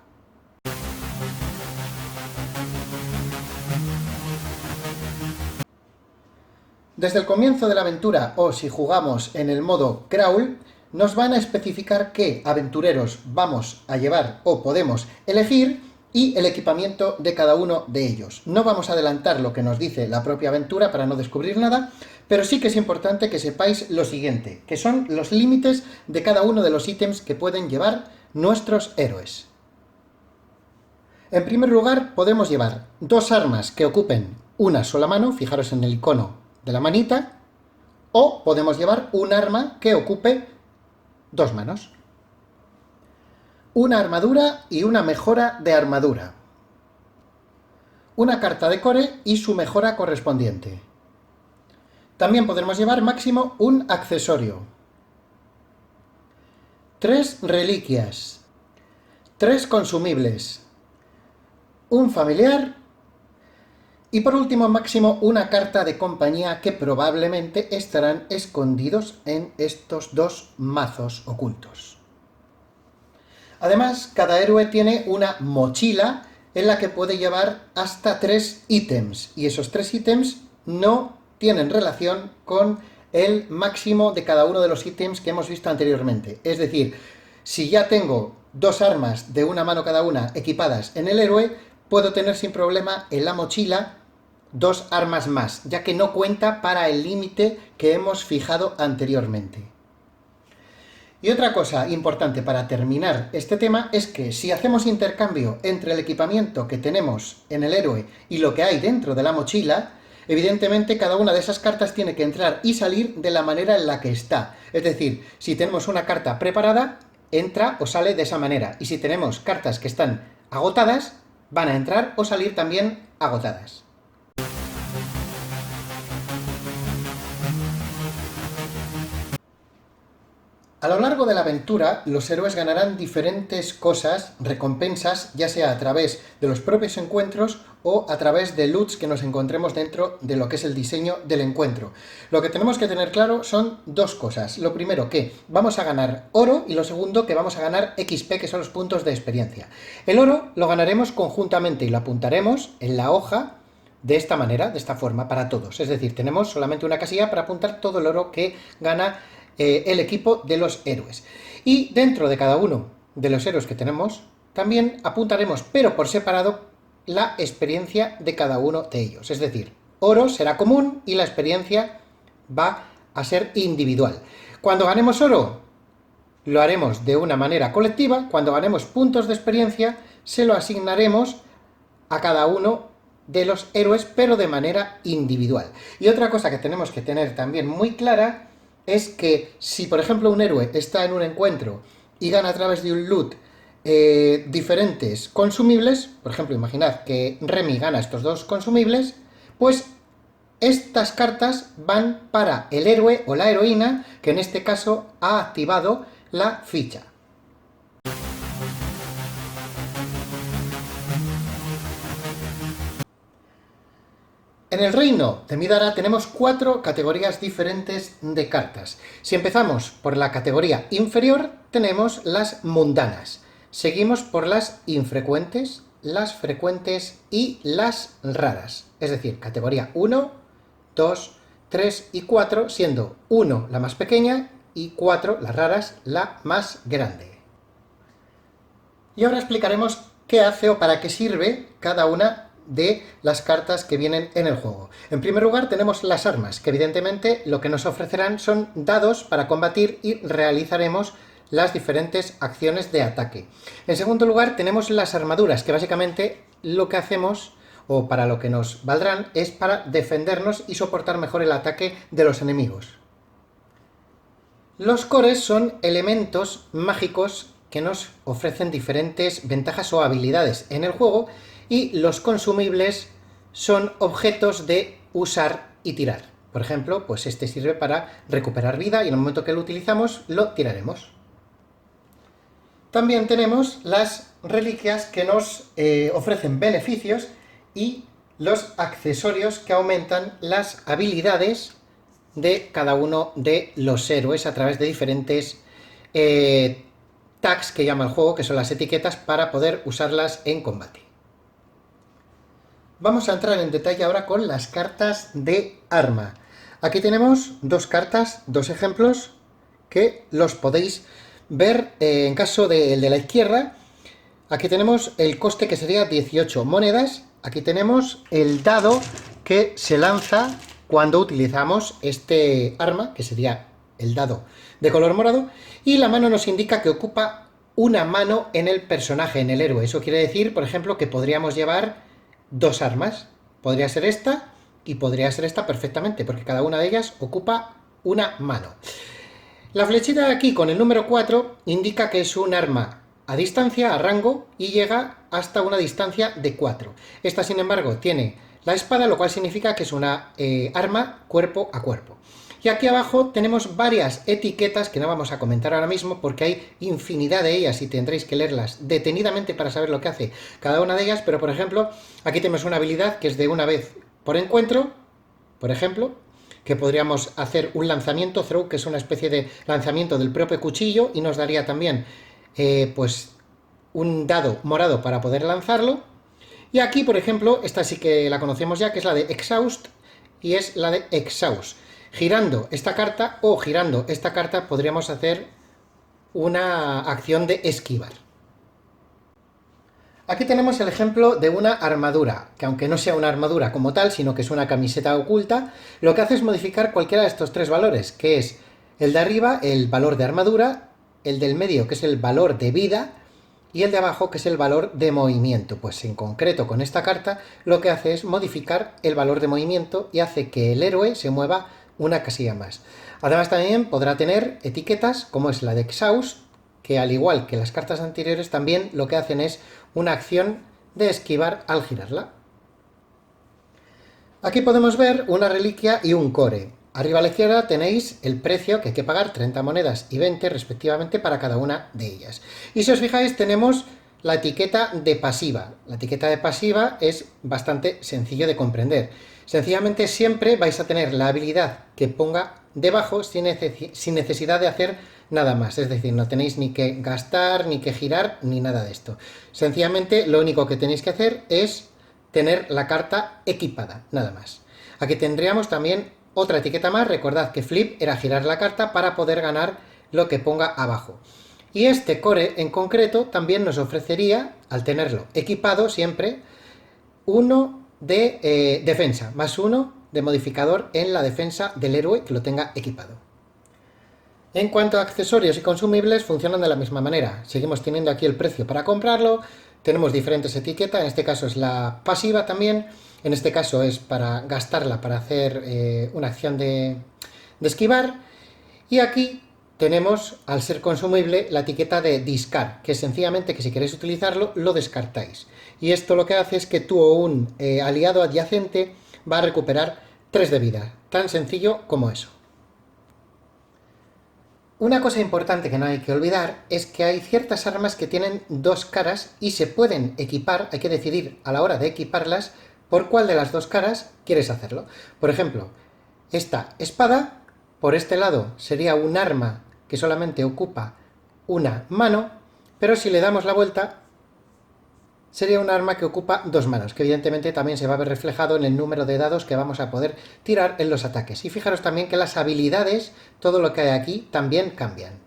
Desde el comienzo de la aventura, o si jugamos en el modo Crawl, nos van a especificar qué aventureros vamos a llevar o podemos elegir y el equipamiento de cada uno de ellos. No vamos a adelantar lo que nos dice la propia aventura para no descubrir nada, pero sí que es importante que sepáis lo siguiente, que son los límites de cada uno de los ítems que pueden llevar nuestros héroes. En primer lugar, podemos llevar 2 armas que ocupen una sola mano, fijaros en el icono de la manita, o podemos llevar un arma que ocupe 2 manos. Una armadura y una mejora de armadura. Una carta de core y su mejora correspondiente. También podremos llevar máximo un accesorio. 3 reliquias. 3 consumibles. Un familiar. Y por último, máximo una carta de compañía que probablemente estarán escondidos en estos 2 mazos ocultos. Además, cada héroe tiene una mochila en la que puede llevar hasta 3 ítems, y esos 3 ítems no tienen relación con el máximo de cada uno de los ítems que hemos visto anteriormente. Es decir, si ya tengo 2 armas de una mano cada una equipadas en el héroe, puedo tener sin problema en la mochila 2 armas más, ya que no cuenta para el límite que hemos fijado anteriormente. Y otra cosa importante para terminar este tema es que si hacemos intercambio entre el equipamiento que tenemos en el héroe y lo que hay dentro de la mochila, evidentemente cada una de esas cartas tiene que entrar y salir de la manera en la que está. Es decir, si tenemos una carta preparada, entra o sale de esa manera. Y si tenemos cartas que están agotadas, van a entrar o salir también agotadas. A lo largo de la aventura, los héroes ganarán diferentes cosas, recompensas, ya sea a través de los propios encuentros o a través de loots que nos encontremos dentro de lo que es el diseño del encuentro. Lo que tenemos que tener claro son 2 cosas. Lo primero, que vamos a ganar oro, y lo segundo, que vamos a ganar XP, que son los puntos de experiencia. El oro lo ganaremos conjuntamente y lo apuntaremos en la hoja de esta manera, de esta forma, para todos. Es decir, tenemos solamente una casilla para apuntar todo el oro que gana el equipo de los héroes. Y dentro de cada uno de los héroes que tenemos, también apuntaremos, pero por separado, la experiencia de cada uno de ellos. Es decir, oro será común y la experiencia va a ser individual. Cuando ganemos oro, lo haremos de una manera colectiva. Cuando ganemos puntos de experiencia, se lo asignaremos a cada uno de los héroes, pero de manera individual. Y otra cosa que tenemos que tener también muy clara es que si, por ejemplo, un héroe está en un encuentro y gana a través de un loot diferentes consumibles, por ejemplo, imaginad que Remy gana estos 2 consumibles, pues estas cartas van para el héroe o la heroína que en este caso ha activado la ficha. En el reino de Midara tenemos 4 categorías diferentes de cartas. Si empezamos por la categoría inferior, tenemos las mundanas. Seguimos por las infrecuentes, las frecuentes y las raras. Es decir, categoría 1, 2, 3 y 4, siendo 1 la más pequeña y 4, las raras, la más grande. Y ahora explicaremos qué hace o para qué sirve cada una de las cartas que vienen en el juego. En primer lugar tenemos las armas, que evidentemente lo que nos ofrecerán son dados para combatir y realizaremos las diferentes acciones de ataque. En segundo lugar tenemos las armaduras, que básicamente lo que hacemos, o para lo que nos valdrán, es para defendernos y soportar mejor el ataque de los enemigos. Los cores son elementos mágicos que nos ofrecen diferentes ventajas o habilidades en el juego, y los consumibles son objetos de usar y tirar. Por ejemplo, pues este sirve para recuperar vida y en el momento que lo utilizamos lo tiraremos. También tenemos las reliquias que nos ofrecen beneficios y los accesorios que aumentan las habilidades de cada uno de los héroes a través de diferentes tags que llama el juego, que son las etiquetas, para poder usarlas en combate. Vamos a entrar en detalle ahora con las cartas de arma. Aquí tenemos 2 cartas, 2 ejemplos que los podéis ver en caso del de la izquierda. Aquí tenemos el coste, que sería 18 monedas. Aquí tenemos el dado que se lanza cuando utilizamos este arma, que sería el dado de color morado, y la mano nos indica que ocupa una mano en el personaje, en el héroe. Eso quiere decir, por ejemplo, que podríamos llevar 2 armas. Podría ser esta y podría ser esta perfectamente, porque cada una de ellas ocupa una mano. La flechita de aquí con el número 4 indica que es un arma a distancia, a rango, y llega hasta una distancia de 4. Esta, sin embargo, tiene la espada, lo cual significa que es una arma cuerpo a cuerpo. Y aquí abajo tenemos varias etiquetas que no vamos a comentar ahora mismo porque hay infinidad de ellas y tendréis que leerlas detenidamente para saber lo que hace cada una de ellas. Pero, por ejemplo, aquí tenemos una habilidad que es de una vez por encuentro, por ejemplo, que podríamos hacer un lanzamiento, throw, que es una especie de lanzamiento del propio cuchillo y nos daría también pues un dado morado para poder lanzarlo. Y aquí, por ejemplo, esta sí que la conocemos ya, que es la de Exhaust, y es la de Exhaust. Girando esta carta o girando esta carta podríamos hacer una acción de esquivar. Aquí tenemos el ejemplo de una armadura, que aunque no sea una armadura como tal, sino que es una camiseta oculta, lo que hace es modificar cualquiera de estos 3 valores, que es el de arriba, el valor de armadura, el del medio, que es el valor de vida, y el de abajo, que es el valor de movimiento. Pues en concreto con esta carta lo que hace es modificar el valor de movimiento y hace que el héroe se mueva una casilla más. Además también podrá tener etiquetas como es la de Exhaust, que al igual que las cartas anteriores también lo que hacen es una acción de esquivar al girarla. Aquí podemos ver una reliquia y un core. Arriba a la izquierda tenéis el precio que hay que pagar, 30 monedas y 20 respectivamente para cada una de ellas. Y si os fijáis tenemos la etiqueta de pasiva. La etiqueta de pasiva es bastante sencillo de comprender. Sencillamente siempre vais a tener la habilidad que ponga debajo sin necesidad de hacer nada más. Es decir, no tenéis ni que gastar, ni que girar, ni nada de esto. Sencillamente lo único que tenéis que hacer es tener la carta equipada, nada más. Aquí tendríamos también otra etiqueta más. Recordad que flip era girar la carta para poder ganar lo que ponga abajo. Y este core en concreto también nos ofrecería, al tenerlo equipado siempre, 1 de defensa, más 1 de modificador en la defensa del héroe que lo tenga equipado. En cuanto a accesorios y consumibles, funcionan de la misma manera. Seguimos teniendo aquí el precio para comprarlo, tenemos diferentes etiquetas, en este caso es la pasiva también, en este caso es para gastarla para hacer una acción de esquivar, y aquí tenemos, al ser consumible, la etiqueta de discard, que es sencillamente que si queréis utilizarlo, lo descartáis. Y esto lo que hace es que tú o un aliado adyacente va a recuperar 3 de vida, tan sencillo como eso. Una cosa importante que no hay que olvidar es que hay ciertas armas que tienen 2 caras y se pueden equipar, hay que decidir a la hora de equiparlas por cuál de las 2 caras quieres hacerlo. Por ejemplo, esta espada, por este lado sería un arma que solamente ocupa una mano, pero si le damos la vuelta sería un arma que ocupa 2 manos, que evidentemente también se va a ver reflejado en el número de dados que vamos a poder tirar en los ataques. Y fijaros también que las habilidades, todo lo que hay aquí, también cambian.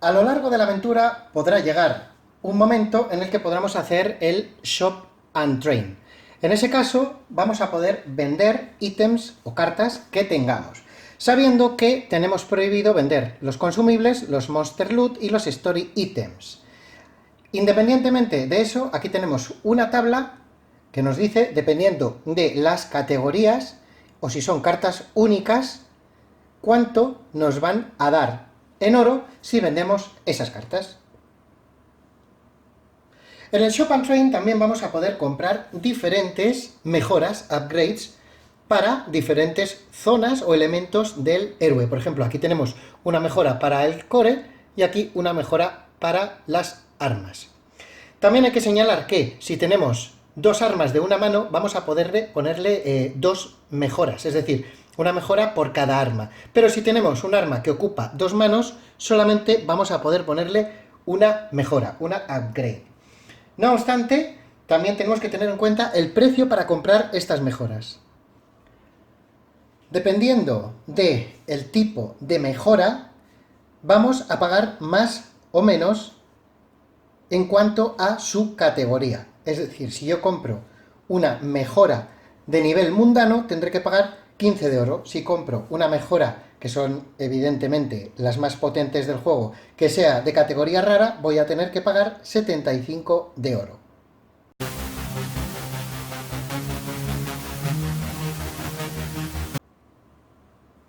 A lo largo de la aventura podrá llegar un momento en el que podremos hacer el Shop and Train. En ese caso vamos a poder vender ítems o cartas que tengamos, sabiendo que tenemos prohibido vender los consumibles, los Monster Loot y los Story Items. Independientemente de eso, aquí tenemos una tabla que nos dice, dependiendo de las categorías, o si son cartas únicas, cuánto nos van a dar en oro si vendemos esas cartas. En el Shop and Train también vamos a poder comprar diferentes mejoras, upgrades, para diferentes zonas o elementos del héroe. Por ejemplo, aquí tenemos una mejora para el core y aquí una mejora para las armas. También hay que señalar que si tenemos 2 armas de una mano, vamos a poderle ponerle 2 mejoras, es decir, una mejora por cada arma. Pero si tenemos un arma que ocupa 2 manos, solamente vamos a poder ponerle una mejora, una upgrade. No obstante, también tenemos que tener en cuenta el precio para comprar estas mejoras. Dependiendo del tipo de mejora, vamos a pagar más o menos en cuanto a su categoría. Es decir, si yo compro una mejora de nivel mundano, tendré que pagar 15 de oro. Si compro una mejora, que son evidentemente las más potentes del juego, que sea de categoría rara, voy a tener que pagar 75 de oro.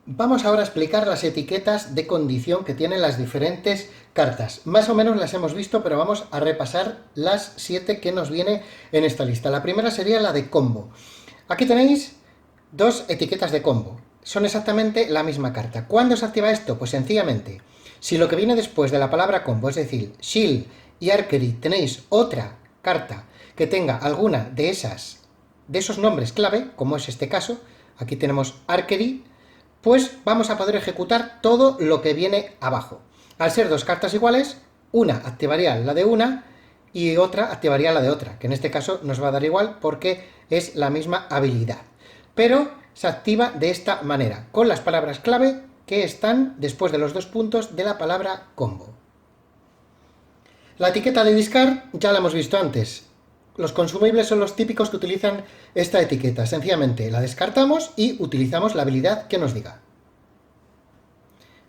Vamos ahora a explicar las etiquetas de condición que tienen las diferentes cartas. Más o menos las hemos visto, pero vamos a repasar las 7 que nos viene en esta lista. La primera sería la de combo. Aquí tenéis 2 etiquetas de combo. Son exactamente la misma carta. ¿Cuándo se activa esto? Pues sencillamente, si lo que viene después de la palabra combo, es decir, Shield y Archery, tenéis otra carta que tenga alguna de esos nombres clave, como es este caso, aquí tenemos Archery, pues vamos a poder ejecutar todo lo que viene abajo. Al ser 2 cartas iguales, una activaría la de una y otra activaría la de otra, que en este caso nos va a dar igual porque es la misma habilidad. Pero se activa de esta manera, con las palabras clave que están después de los 2 puntos de la palabra combo. La etiqueta de discard ya la hemos visto antes. Los consumibles son los típicos que utilizan esta etiqueta. Sencillamente la descartamos y utilizamos la habilidad que nos diga.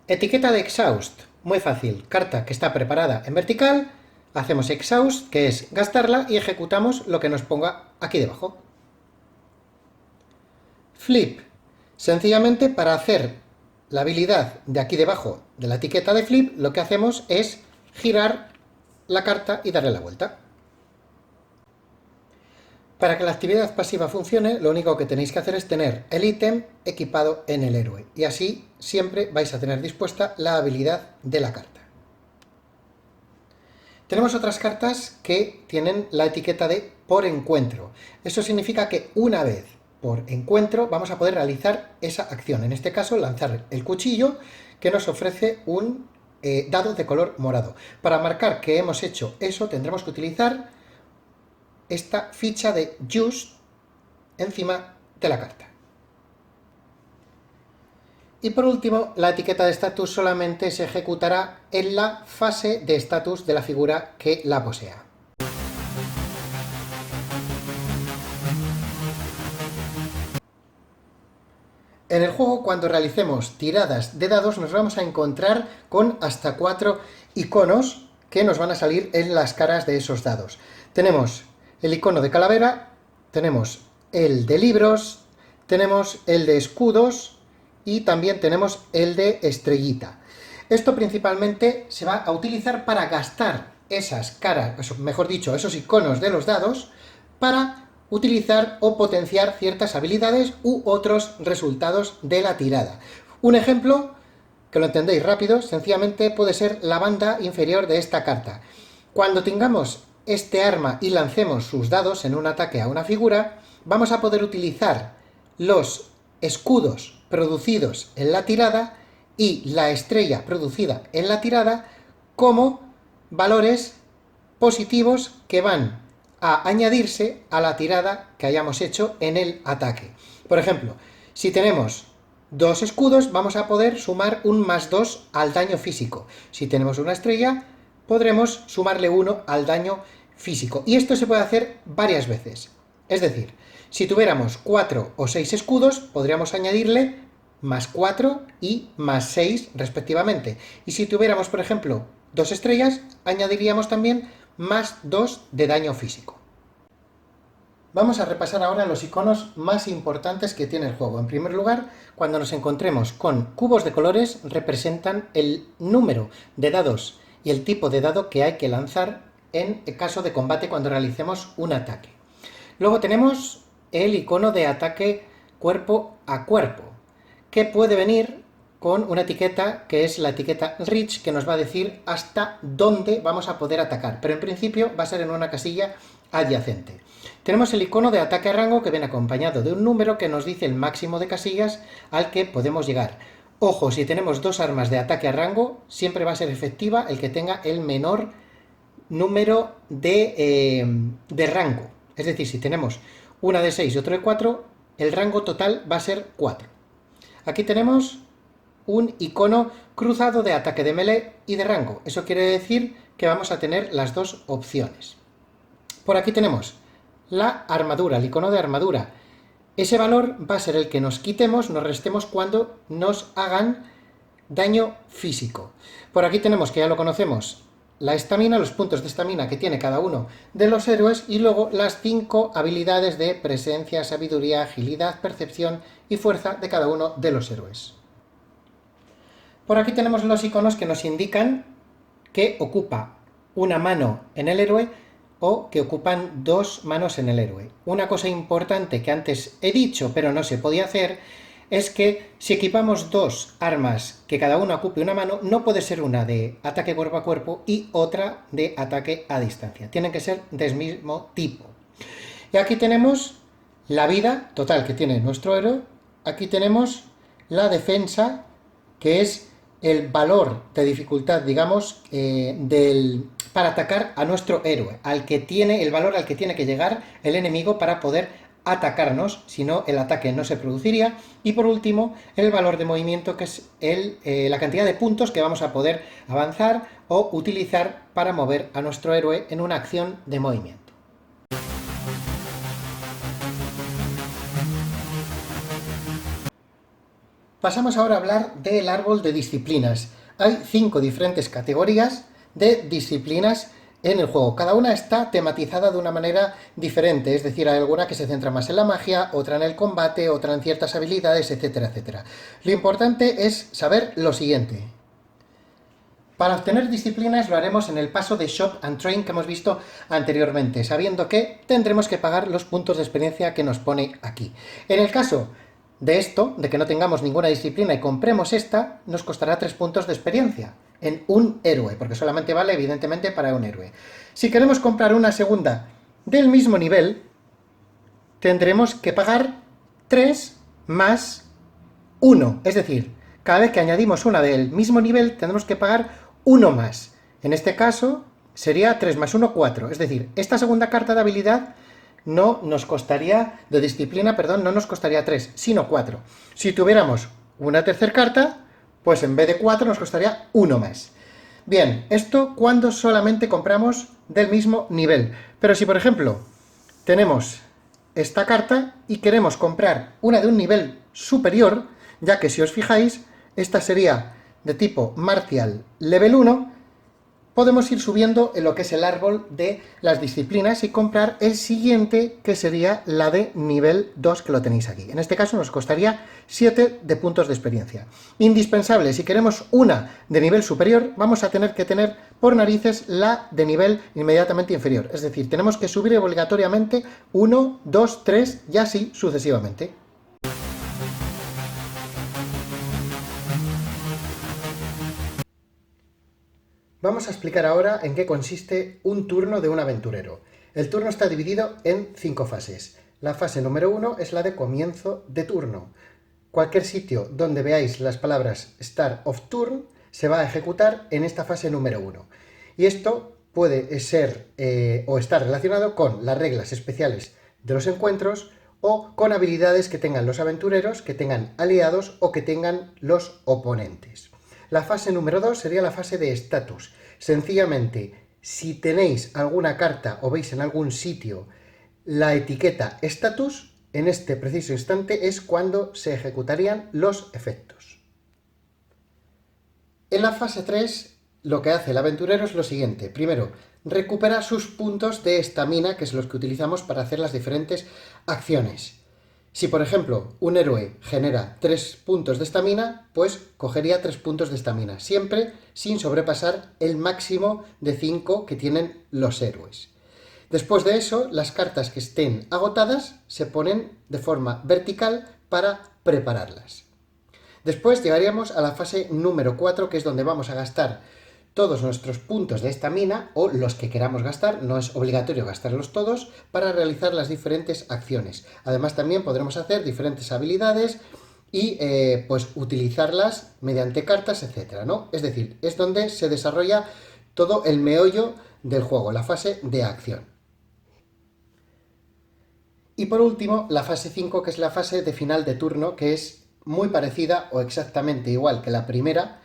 Etiqueta de exhaust. Muy fácil. Carta que está preparada en vertical. Hacemos exhaust, que es gastarla, y ejecutamos lo que nos ponga aquí debajo. Flip. Sencillamente, para hacer la habilidad de aquí debajo de la etiqueta de flip, lo que hacemos es girar la carta y darle la vuelta. Para que la actividad pasiva funcione, lo único que tenéis que hacer es tener el ítem equipado en el héroe, y así siempre vais a tener dispuesta la habilidad de la carta. Tenemos otras cartas que tienen la etiqueta de por encuentro. Eso significa que una vez por encuentro vamos a poder realizar esa acción, en este caso lanzar el cuchillo, que nos ofrece un dado de color morado. Para marcar que hemos hecho eso tendremos que utilizar esta ficha de Just encima de la carta. Y por último, la etiqueta de estatus solamente se ejecutará en la fase de estatus de la figura que la posea. En el juego, cuando realicemos tiradas de dados, nos vamos a encontrar con hasta 4 iconos que nos van a salir en las caras de esos dados. Tenemos el icono de calavera, tenemos el de libros, tenemos el de escudos y también tenemos el de estrellita. Esto principalmente se va a utilizar para gastar esas caras, mejor dicho, esos iconos de los dados, para utilizar o potenciar ciertas habilidades u otros resultados de la tirada. Un ejemplo, que lo entendéis rápido, sencillamente puede ser la banda inferior de esta carta. Cuando tengamos este arma y lancemos sus dados en un ataque a una figura, vamos a poder utilizar los escudos producidos en la tirada y la estrella producida en la tirada como valores positivos que van a añadirse a la tirada que hayamos hecho en el ataque. Por ejemplo, si tenemos 2 escudos, vamos a poder sumar un +2 al daño físico. Si tenemos una estrella, podremos sumarle 1 al daño físico. Y esto se puede hacer varias veces. Es decir, si tuviéramos 4 o 6 escudos, podríamos añadirle +4 y +6 respectivamente. Y si tuviéramos, por ejemplo, 2 estrellas, añadiríamos también +2 de daño físico. Vamos a repasar ahora los iconos más importantes que tiene el juego. En primer lugar, cuando nos encontremos con cubos de colores, representan el número de dados y el tipo de dado que hay que lanzar en caso de combate cuando realicemos un ataque. Luego tenemos el icono de ataque cuerpo a cuerpo, que puede venir con una etiqueta que es la etiqueta Reach, que nos va a decir hasta dónde vamos a poder atacar, pero en principio va a ser en una casilla adyacente. Tenemos el icono de ataque a rango, que viene acompañado de un número que nos dice el máximo de casillas al que podemos llegar. Ojo, si tenemos 2 armas de ataque a rango, siempre va a ser efectiva el que tenga el menor número de rango. Es decir, si tenemos una de 6 y otro de 4, el rango total va a ser 4. Aquí tenemos un icono cruzado de ataque de melee y de rango. Eso quiere decir que vamos a tener las dos opciones. Por aquí tenemos la armadura, el icono de armadura. Ese valor va a ser el que nos quitemos, nos restemos cuando nos hagan daño físico. Por aquí tenemos, que ya lo conocemos, la estamina, los puntos de estamina que tiene cada uno de los héroes, y luego las 5 habilidades de presencia, sabiduría, agilidad, percepción y fuerza de cada uno de los héroes. Por aquí tenemos los iconos que nos indican que ocupa una mano en el héroe o que ocupan 2 manos en el héroe. Una cosa importante que antes he dicho pero no se podía hacer es que si equipamos 2 armas que cada una ocupe una mano, no puede ser una de ataque cuerpo a cuerpo y otra de ataque a distancia. Tienen que ser del mismo tipo. Y aquí tenemos la vida total que tiene nuestro héroe. Aquí tenemos la defensa, que es el valor de dificultad, digamos, para atacar a nuestro héroe, el valor al que tiene que llegar el enemigo para poder atacarnos, si no el ataque no se produciría. Y por último, el valor de movimiento, que es la cantidad de puntos que vamos a poder avanzar o utilizar para mover a nuestro héroe en una acción de movimiento. Pasamos ahora a hablar del árbol de disciplinas. Hay 5 diferentes categorías de disciplinas en el juego. Cada una está tematizada de una manera diferente, es decir, hay alguna que se centra más en la magia, otra en el combate, otra en ciertas habilidades, etcétera, etcétera. Lo importante es saber lo siguiente. Para obtener disciplinas lo haremos en el paso de Shop and Train que hemos visto anteriormente, sabiendo que tendremos que pagar los puntos de experiencia que nos pone aquí. En el caso de esto, de que no tengamos ninguna disciplina y compremos esta, nos costará 3 puntos de experiencia en un héroe, porque solamente vale evidentemente para un héroe. Si queremos comprar una segunda del mismo nivel, tendremos que pagar 3 más 1, es decir, cada vez que añadimos una del mismo nivel tendremos que pagar 1 más. En este caso sería 3 más 1, 4, es decir, esta segunda carta de habilidad no nos costaría, de disciplina, perdón, no nos costaría 3, sino 4. Si tuviéramos una tercera carta, pues en vez de 4 nos costaría 1 más. Bien, esto cuando solamente compramos del mismo nivel. Pero si, por ejemplo, tenemos esta carta y queremos comprar una de un nivel superior, ya que si os fijáis, esta sería de tipo Martial Level 1, podemos ir subiendo en lo que es el árbol de las disciplinas y comprar el siguiente, que sería la de nivel 2, que lo tenéis aquí. En este caso nos costaría 7 de puntos de experiencia. Indispensable, si queremos una de nivel superior, vamos a tener que tener por narices la de nivel inmediatamente inferior. Es decir, tenemos que subir obligatoriamente 1, 2, 3 y así sucesivamente. Vamos a explicar ahora en qué consiste un turno de un aventurero. El turno está dividido en 5 fases. La fase número 1 es la de comienzo de turno. Cualquier sitio donde veáis las palabras Start of Turn se va a ejecutar en esta fase número 1. Y esto puede ser o estar relacionado con las reglas especiales de los encuentros o con habilidades que tengan los aventureros, que tengan aliados o que tengan los oponentes. La fase número 2 sería la fase de estatus. Sencillamente, si tenéis alguna carta o veis en algún sitio la etiqueta estatus, en este preciso instante es cuando se ejecutarían los efectos. En la fase 3, lo que hace el aventurero es lo siguiente. Primero, recupera sus puntos de estamina, que es los que utilizamos para hacer las diferentes acciones. Si, por ejemplo, un héroe genera 3 puntos de estamina, pues cogería 3 puntos de estamina, siempre sin sobrepasar el máximo de 5 que tienen los héroes. Después de eso, las cartas que estén agotadas se ponen de forma vertical para prepararlas. Después llegaríamos a la fase número 4, que es donde vamos a gastar todos nuestros puntos de estamina, o los que queramos gastar, no es obligatorio gastarlos todos, para realizar las diferentes acciones. Además también podremos hacer diferentes habilidades y pues utilizarlas mediante cartas, etcétera, ¿no? Es decir, es donde se desarrolla todo el meollo del juego, la fase de acción. Y por último, la fase 5, que es la fase de final de turno, que es muy parecida o exactamente igual que la primera,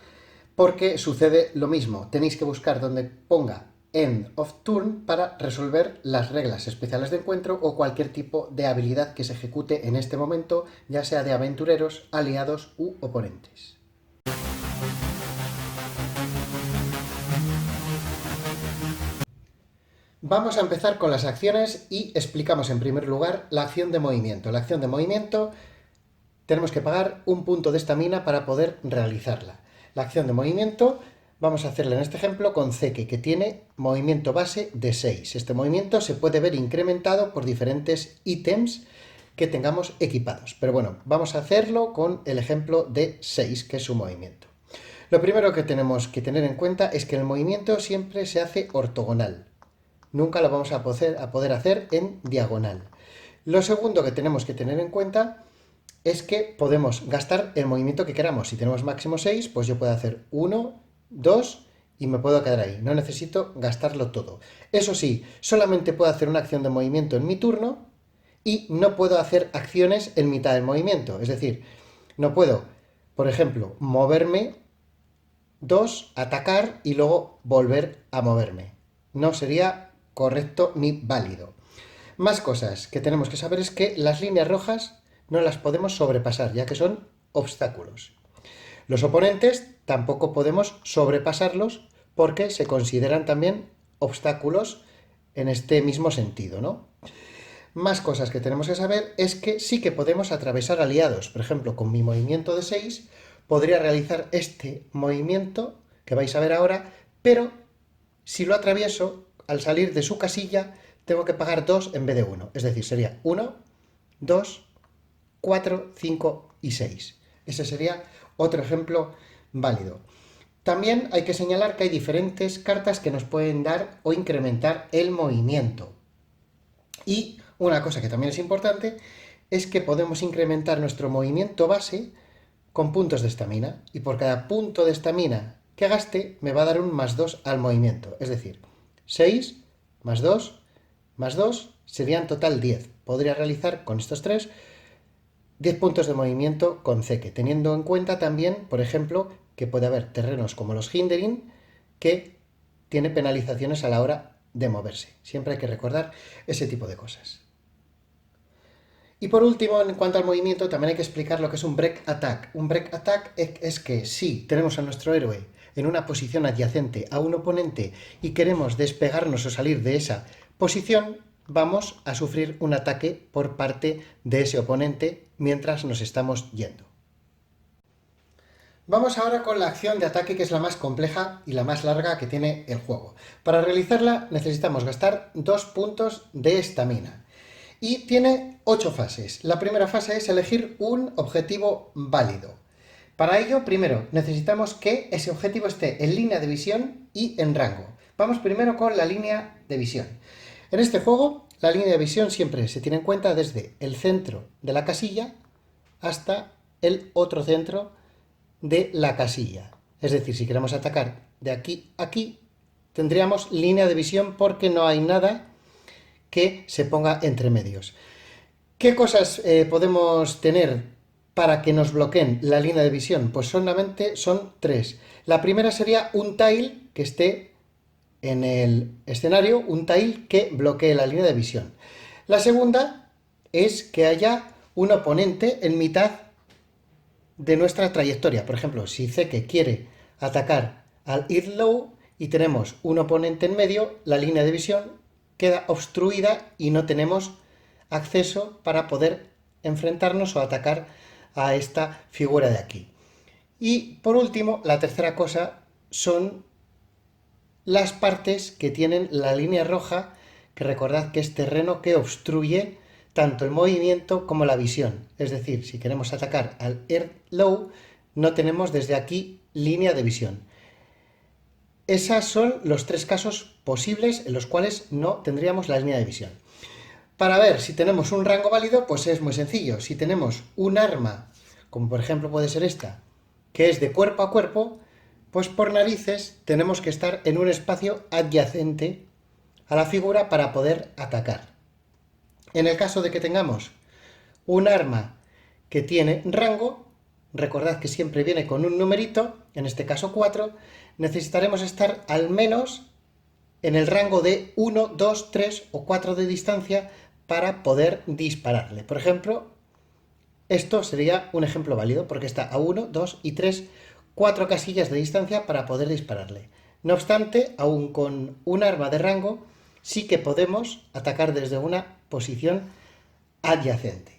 porque sucede lo mismo. Tenéis que buscar donde ponga End of Turn para resolver las reglas especiales de encuentro o cualquier tipo de habilidad que se ejecute en este momento, ya sea de aventureros, aliados u oponentes. Vamos a empezar con las acciones y explicamos en primer lugar la acción de movimiento. La acción de movimiento tenemos que pagar un punto de estamina para poder realizarla. La acción de movimiento vamos a hacerla en este ejemplo con Zeke, que tiene movimiento base de 6. Este movimiento se puede ver incrementado por diferentes ítems que tengamos equipados. Pero bueno, vamos a hacerlo con el ejemplo de 6, que es su movimiento. Lo primero que tenemos que tener en cuenta es que el movimiento siempre se hace ortogonal. Nunca lo vamos a poder hacer en diagonal. Lo segundo que tenemos que tener en cuenta es que podemos gastar el movimiento que queramos. Si tenemos máximo 6, pues yo puedo hacer 1, 2 y me puedo quedar ahí. No necesito gastarlo todo. Eso sí, solamente puedo hacer una acción de movimiento en mi turno y no puedo hacer acciones en mitad del movimiento. Es decir, no puedo, por ejemplo, moverme 2, atacar y luego volver a moverme. No sería correcto ni válido. Más cosas que tenemos que saber es que las líneas rojas no las podemos sobrepasar, ya que son obstáculos. Los oponentes tampoco podemos sobrepasarlos porque se consideran también obstáculos en este mismo sentido, ¿no? Más cosas que tenemos que saber es que sí que podemos atravesar aliados. Por ejemplo, con mi movimiento de 6 podría realizar este movimiento que vais a ver ahora, pero si lo atravieso, al salir de su casilla, tengo que pagar 2 en vez de 1. Es decir, sería 1, 2, 4, 5 y 6. Ese sería otro ejemplo válido. También hay que señalar que hay diferentes cartas que nos pueden dar o incrementar el movimiento. Y una cosa que también es importante es que podemos incrementar nuestro movimiento base con puntos de estamina. Y por cada punto de estamina que gaste me va a dar un +2 al movimiento. Es decir, 6 más 2 más 2 serían total 10. Podría realizar con estos 3 10 puntos de movimiento con Zeke, teniendo en cuenta también, por ejemplo, que puede haber terrenos como los Hindering que tiene penalizaciones a la hora de moverse. Siempre hay que recordar ese tipo de cosas. Y por último, en cuanto al movimiento, también hay que explicar lo que es un break attack. Un break attack es que si tenemos a nuestro héroe en una posición adyacente a un oponente y queremos despegarnos o salir de esa posición, vamos a sufrir un ataque por parte de ese oponente mientras nos estamos yendo. Vamos ahora con la acción de ataque, que es la más compleja y la más larga que tiene el juego. Para realizarla necesitamos gastar 2 puntos de estamina. Y tiene 8 fases. La primera fase es elegir un objetivo válido. Para ello, primero, necesitamos que ese objetivo esté en línea de visión y en rango. Vamos primero con la línea de visión. En este juego, la línea de visión siempre se tiene en cuenta desde el centro de la casilla hasta el otro centro de la casilla. Es decir, si queremos atacar de aquí a aquí, tendríamos línea de visión porque no hay nada que se ponga entre medios. ¿Qué cosas podemos tener para que nos bloqueen la línea de visión? Pues solamente son 3. La primera sería un tile que esté en el escenario, un tile que bloquee la línea de visión. La segunda es que haya un oponente en mitad de nuestra trayectoria. Por ejemplo, si Zeke quiere atacar al Irlow y tenemos un oponente en medio, la línea de visión queda obstruida y no tenemos acceso para poder enfrentarnos o atacar a esta figura de aquí. Y por último, la tercera cosa son las partes que tienen la línea roja, que recordad que es terreno que obstruye tanto el movimiento como la visión. Es decir, si queremos atacar al Earthlow, no tenemos desde aquí línea de visión. Esos son los 3 casos posibles en los cuales no tendríamos la línea de visión. Para ver si tenemos un rango válido, pues es muy sencillo. Si tenemos un arma, como por ejemplo puede ser esta, que es de cuerpo a cuerpo, pues por narices tenemos que estar en un espacio adyacente a la figura para poder atacar. En el caso de que tengamos un arma que tiene rango, recordad que siempre viene con un numerito, en este caso 4, necesitaremos estar al menos en el rango de 1, 2, 3 o 4 de distancia para poder dispararle. Por ejemplo, esto sería un ejemplo válido porque está a 1, 2 y 3, 4 casillas de distancia para poder dispararle. No obstante, aún con un arma de rango, sí que podemos atacar desde una posición adyacente.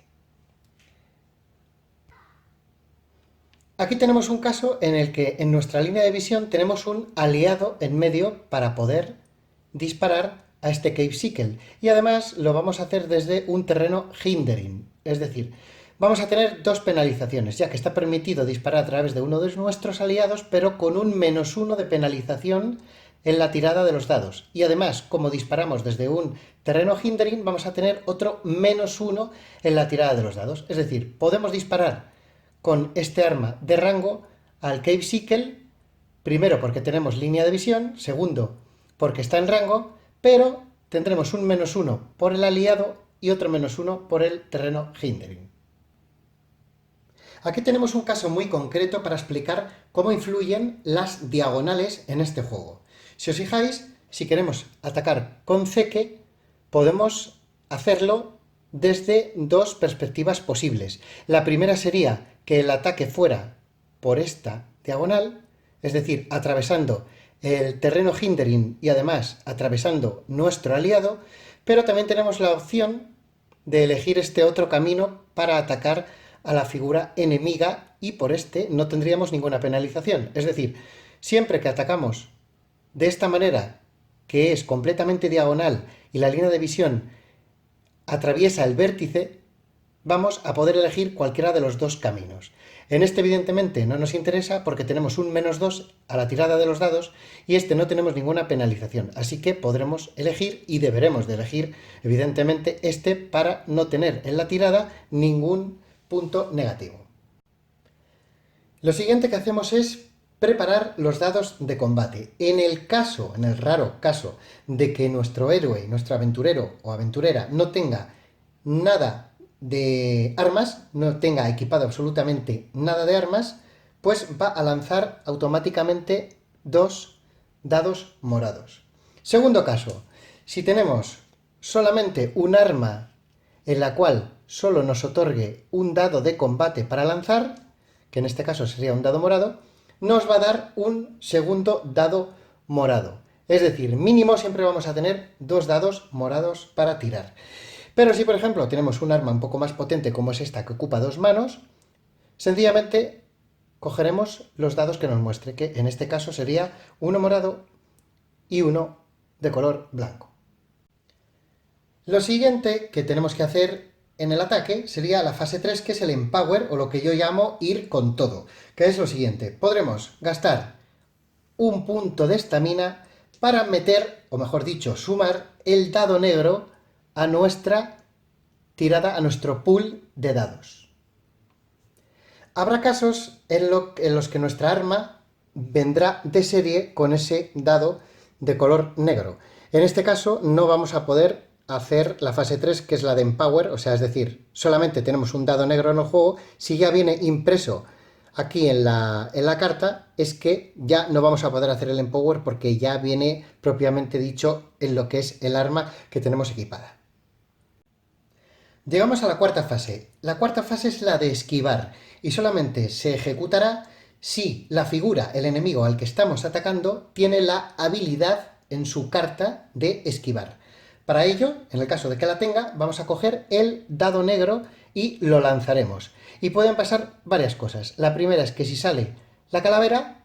Aquí tenemos un caso en el que en nuestra línea de visión tenemos un aliado en medio para poder disparar a este Cave Sickle. Y además lo vamos a hacer desde un terreno hindering, es decir, vamos a tener 2 penalizaciones, ya que está permitido disparar a través de uno de nuestros aliados, pero con un -1 de penalización en la tirada de los dados. Y además, como disparamos desde un terreno hindering, vamos a tener otro -1 en la tirada de los dados. Es decir, podemos disparar con este arma de rango al Cave Sickle, primero porque tenemos línea de visión, segundo porque está en rango, pero tendremos un -1 por el aliado y otro -1 por el terreno hindering. Aquí tenemos un caso muy concreto para explicar cómo influyen las diagonales en este juego. Si os fijáis, si queremos atacar con Zeke, podemos hacerlo desde 2 perspectivas posibles. La primera sería que el ataque fuera por esta diagonal, es decir, atravesando el terreno hindering y además atravesando nuestro aliado, pero también tenemos la opción de elegir este otro camino para atacar a la figura enemiga y por este no tendríamos ninguna penalización. Es decir, siempre que atacamos de esta manera, que es completamente diagonal y la línea de visión atraviesa el vértice, vamos a poder elegir cualquiera de los 2 caminos. En este evidentemente no nos interesa porque tenemos un -2 a la tirada de los dados y este no tenemos ninguna penalización, así que podremos elegir y deberemos de elegir evidentemente este para no tener en la tirada ningún punto negativo. Lo siguiente que hacemos es preparar los dados de combate. En el raro caso de que nuestro héroe, nuestro aventurero o aventurera no tenga nada de armas, no tenga equipado absolutamente nada de armas, pues va a lanzar automáticamente 2 dados morados. Segundo caso, si tenemos solamente un arma en la cual solo nos otorgue un dado de combate para lanzar, que en este caso sería un dado morado, nos va a dar un segundo dado morado. Es decir, mínimo siempre vamos a tener 2 dados morados para tirar. Pero si, por ejemplo, tenemos un arma un poco más potente como es esta que ocupa 2 manos, sencillamente cogeremos los dados que nos muestre, que en este caso sería uno morado y uno de color blanco. Lo siguiente que tenemos que hacer en el ataque sería la fase 3, que es el Empower, o lo que yo llamo ir con todo, que es lo siguiente. Podremos gastar un punto de estamina para meter, o mejor dicho, sumar el dado negro a nuestra tirada, a nuestro pool de dados. Habrá casos en los que nuestra arma vendrá de serie con ese dado de color negro. En este caso no vamos a poder hacer la fase 3, que es la de Empower, o sea, es decir, solamente tenemos un dado negro en el juego. Si ya viene impreso aquí en la carta, es que ya no vamos a poder hacer el Empower porque ya viene propiamente dicho en lo que es el arma que tenemos equipada. Llegamos a la cuarta fase. La cuarta fase es la de esquivar y solamente se ejecutará si la figura, el enemigo al que estamos atacando, tiene la habilidad en su carta de esquivar. Para ello, en el caso de que la tenga, vamos a coger el dado negro y lo lanzaremos. Y pueden pasar varias cosas. La primera es que si sale la calavera,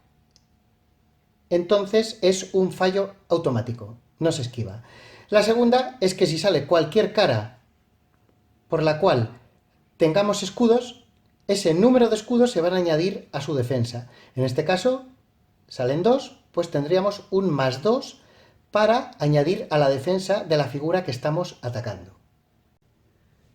entonces es un fallo automático, no se esquiva. La segunda es que si sale cualquier cara por la cual tengamos escudos, ese número de escudos se van a añadir a su defensa. En este caso, salen 2, pues tendríamos un +2 para añadir a la defensa de la figura que estamos atacando.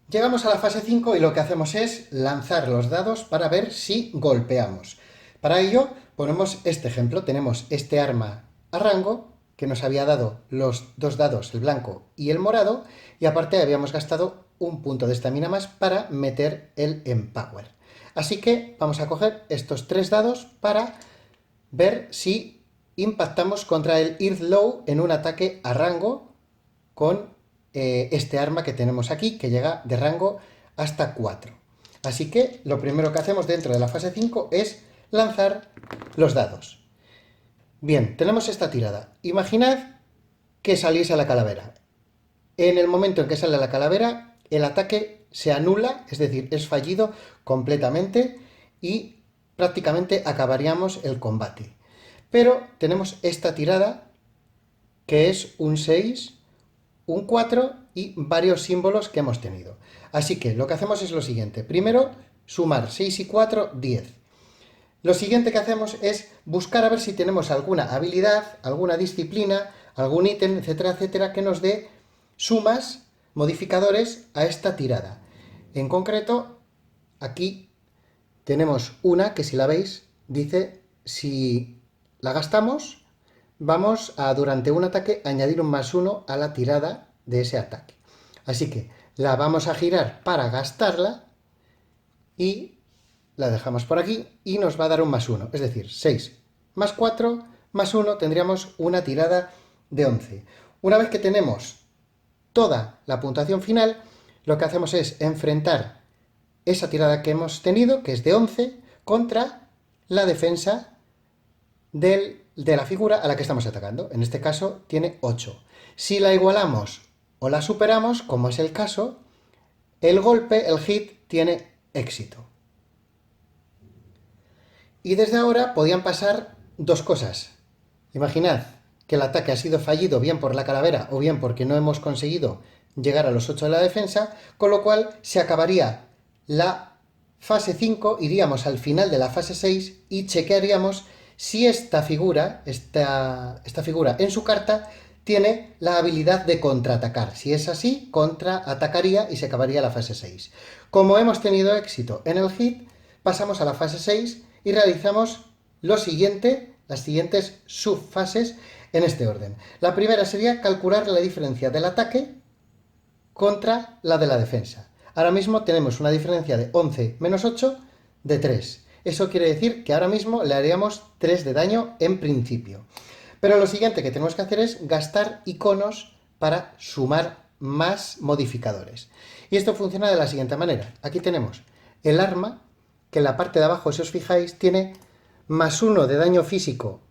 Llegamos a la fase 5 y lo que hacemos es lanzar los dados para ver si golpeamos. Para ello ponemos este ejemplo. Tenemos este arma a rango que nos había dado los 2 dados, el blanco y el morado, y aparte habíamos gastado un punto de estamina más para meter el Empower. Así que vamos a coger estos 3 dados para ver si impactamos contra el Earth Low en un ataque a rango con este arma que tenemos aquí, que llega de rango hasta 4. Así que lo primero que hacemos dentro de la fase 5 es lanzar los dados. Bien, tenemos esta tirada. Imaginad que saliese la calavera. En el momento en que sale la calavera, el ataque se anula, es decir, es fallido completamente y prácticamente acabaríamos el combate. Pero tenemos esta tirada que es un 6, un 4 y varios símbolos que hemos tenido. Así que lo que hacemos es lo siguiente. Primero, sumar 6 y 4, 10. Lo siguiente que hacemos es buscar a ver si tenemos alguna habilidad, alguna disciplina, algún ítem, etcétera, etcétera, que nos dé sumas, modificadores a esta tirada. En concreto, aquí tenemos una que, si la veis, dice si la gastamos, vamos a durante un ataque añadir un +1 a la tirada de ese ataque. Así que la vamos a girar para gastarla y la dejamos por aquí y nos va a dar un +1, es decir, 6 más 4 más 1 tendríamos una tirada de 11. Una vez que tenemos toda la puntuación final, lo que hacemos es enfrentar esa tirada que hemos tenido, que es de 11, contra la defensa de la figura a la que estamos atacando. En este caso tiene 8. Si la igualamos o la superamos, como es el caso, el golpe, el hit, tiene éxito. Y desde ahora podían pasar 2 cosas. Imaginad que el ataque ha sido fallido bien por la calavera o bien porque no hemos conseguido llegar a los 8 de la defensa, con lo cual se acabaría la fase 5, iríamos al final de la fase 6 y chequearíamos si esta figura en su carta tiene la habilidad de contraatacar. Si es así, contraatacaría y se acabaría la fase 6. Como hemos tenido éxito en el hit, pasamos a la fase 6 y realizamos las siguientes subfases en este orden. La primera sería calcular la diferencia del ataque contra la de la defensa. Ahora mismo tenemos una diferencia de 11 menos 8 de 3. Eso quiere decir que ahora mismo le haríamos 3 de daño en principio. Pero lo siguiente que tenemos que hacer es gastar iconos para sumar más modificadores. Y esto funciona de la siguiente manera. Aquí tenemos el arma, que en la parte de abajo, si os fijáis, tiene +1 de daño físico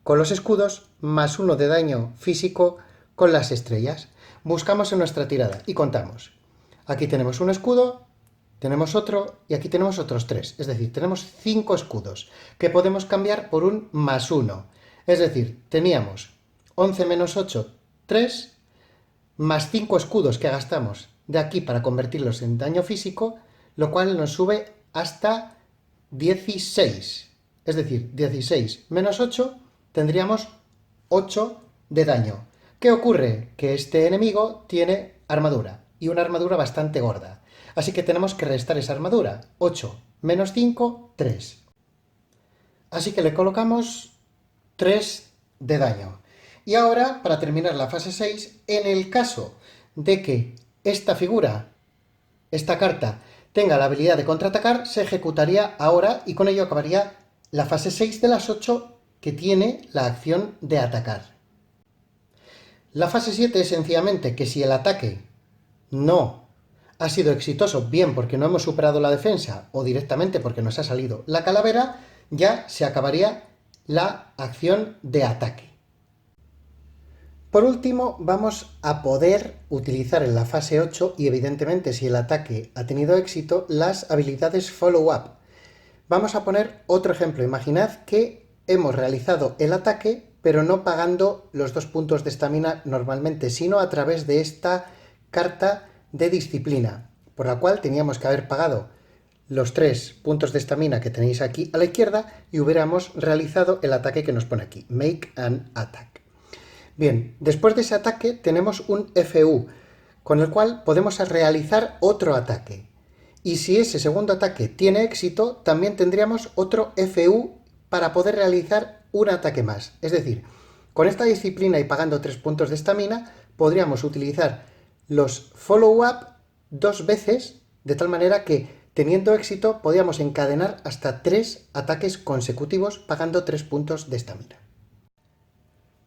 con los escudos, +1 de daño físico con las estrellas. Buscamos en nuestra tirada y contamos. Aquí tenemos un escudo, tenemos otro y aquí tenemos otros 3. Es decir, tenemos 5 escudos que podemos cambiar por un +1. Es decir, teníamos 11 menos 8, 3, más 5 escudos que gastamos de aquí para convertirlos en daño físico, lo cual nos sube hasta 16. Es decir, 16 menos 8 tendríamos 8 de daño. ¿Qué ocurre? Que este enemigo tiene armadura, y una armadura bastante gorda. Así que tenemos que restar esa armadura. 8 menos 5, 3. Así que le colocamos 3 de daño. Y ahora, para terminar la fase 6, en el caso de que esta figura, esta carta, tenga la habilidad de contraatacar, se ejecutaría ahora y con ello acabaría la fase 6 de las 8 que tiene la acción de atacar. La fase 7 es sencillamente que si el ataque no ha sido exitoso, bien porque no hemos superado la defensa o directamente porque nos ha salido la calavera, ya se acabaría la acción de ataque. Por último, vamos a poder utilizar en la fase 8 y evidentemente si el ataque ha tenido éxito, las habilidades follow-up. Vamos a poner otro ejemplo. Imaginad que hemos realizado el ataque pero no pagando los 2 puntos de estamina normalmente, sino a través de esta carta de disciplina, por la cual teníamos que haber pagado los 3 puntos de estamina que tenéis aquí a la izquierda y hubiéramos realizado el ataque que nos pone aquí, Make an Attack. Bien, después de ese ataque tenemos un FU, con el cual podemos realizar otro ataque. Y si ese segundo ataque tiene éxito, también tendríamos otro FU para poder realizar un ataque más. Es decir, con esta disciplina y pagando 3 puntos de estamina, podríamos utilizar los follow-up 2 veces, de tal manera que, teniendo éxito, podríamos encadenar hasta 3 ataques consecutivos pagando 3 puntos de estamina.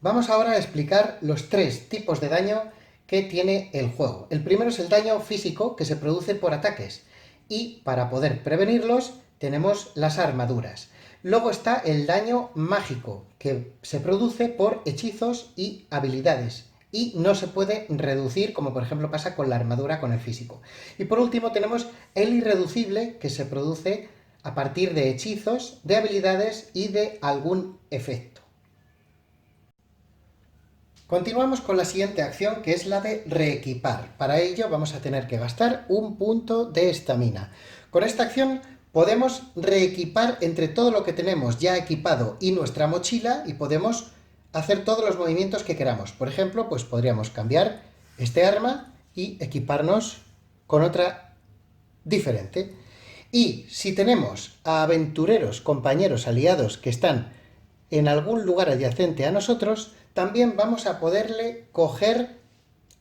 Vamos ahora a explicar los 3 tipos de daño que tiene el juego. El primero es el daño físico que se produce por ataques y para poder prevenirlos tenemos las armaduras. Luego está el daño mágico que se produce por hechizos y habilidades y no se puede reducir, como por ejemplo pasa con la armadura con el físico. Y por último tenemos el irreducible que se produce a partir de hechizos, de habilidades y de algún efecto. Continuamos con la siguiente acción, que es la de reequipar. Para ello vamos a tener que gastar un punto de estamina. Con esta acción podemos reequipar entre todo lo que tenemos ya equipado y nuestra mochila y podemos hacer todos los movimientos que queramos. Por ejemplo, pues podríamos cambiar este arma y equiparnos con otra diferente. Y si tenemos a aventureros, compañeros, aliados que están en algún lugar adyacente a nosotros, también vamos a poderle coger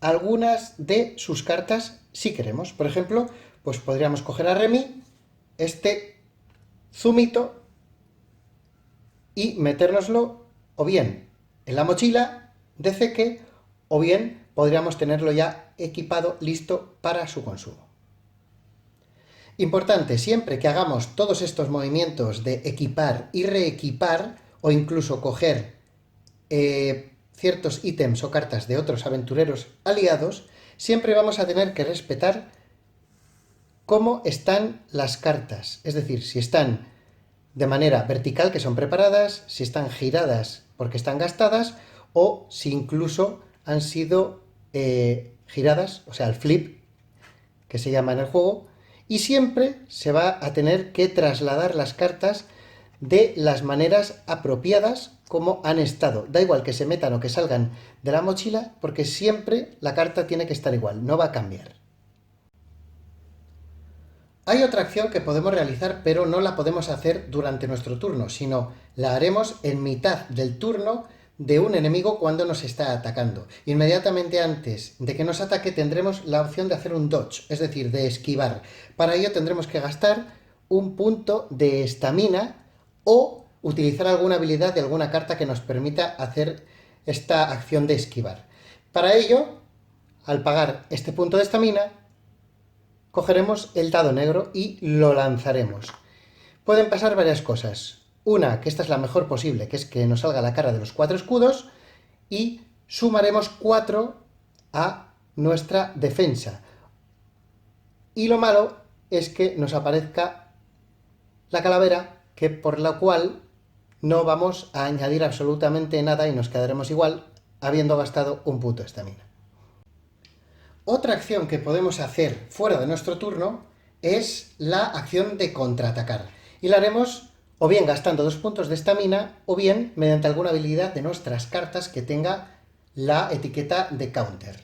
algunas de sus cartas si queremos. Por ejemplo, pues podríamos coger a Remy, este zumito, y metérnoslo o bien en la mochila de Zeke o bien podríamos tenerlo ya equipado, listo para su consumo. Importante, siempre que hagamos todos estos movimientos de equipar y reequipar o incluso coger ciertos ítems o cartas de otros aventureros aliados, siempre vamos a tener que respetar cómo están las cartas, es decir, si están de manera vertical, que son preparadas, si están giradas porque están gastadas, o si incluso han sido giradas, o sea, el flip, que se llama en el juego, y siempre se va a tener que trasladar las cartas de las maneras apropiadas como han estado. Da igual que se metan o que salgan de la mochila, porque siempre la carta tiene que estar igual, no va a cambiar. Hay otra acción que podemos realizar, pero no la podemos hacer durante nuestro turno, sino la haremos en mitad del turno de un enemigo cuando nos está atacando. Inmediatamente antes de que nos ataque tendremos la opción de hacer un dodge, es decir, de esquivar. Para ello tendremos que gastar un punto de estamina o utilizar alguna habilidad de alguna carta que nos permita hacer esta acción de esquivar. Para ello al pagar este punto de estamina, cogeremos el dado negro y lo lanzaremos. Pueden pasar varias cosas. Una, que esta es la mejor posible, que es que nos salga la cara de los 4 escudos, y sumaremos 4 a nuestra defensa. Y lo malo es que nos aparezca la calavera, que por la cual no vamos a añadir absolutamente nada y nos quedaremos igual, habiendo gastado un punto de estamina. Otra acción que podemos hacer fuera de nuestro turno es la acción de contraatacar. Y la haremos o bien gastando 2 puntos de estamina o bien mediante alguna habilidad de nuestras cartas que tenga la etiqueta de counter.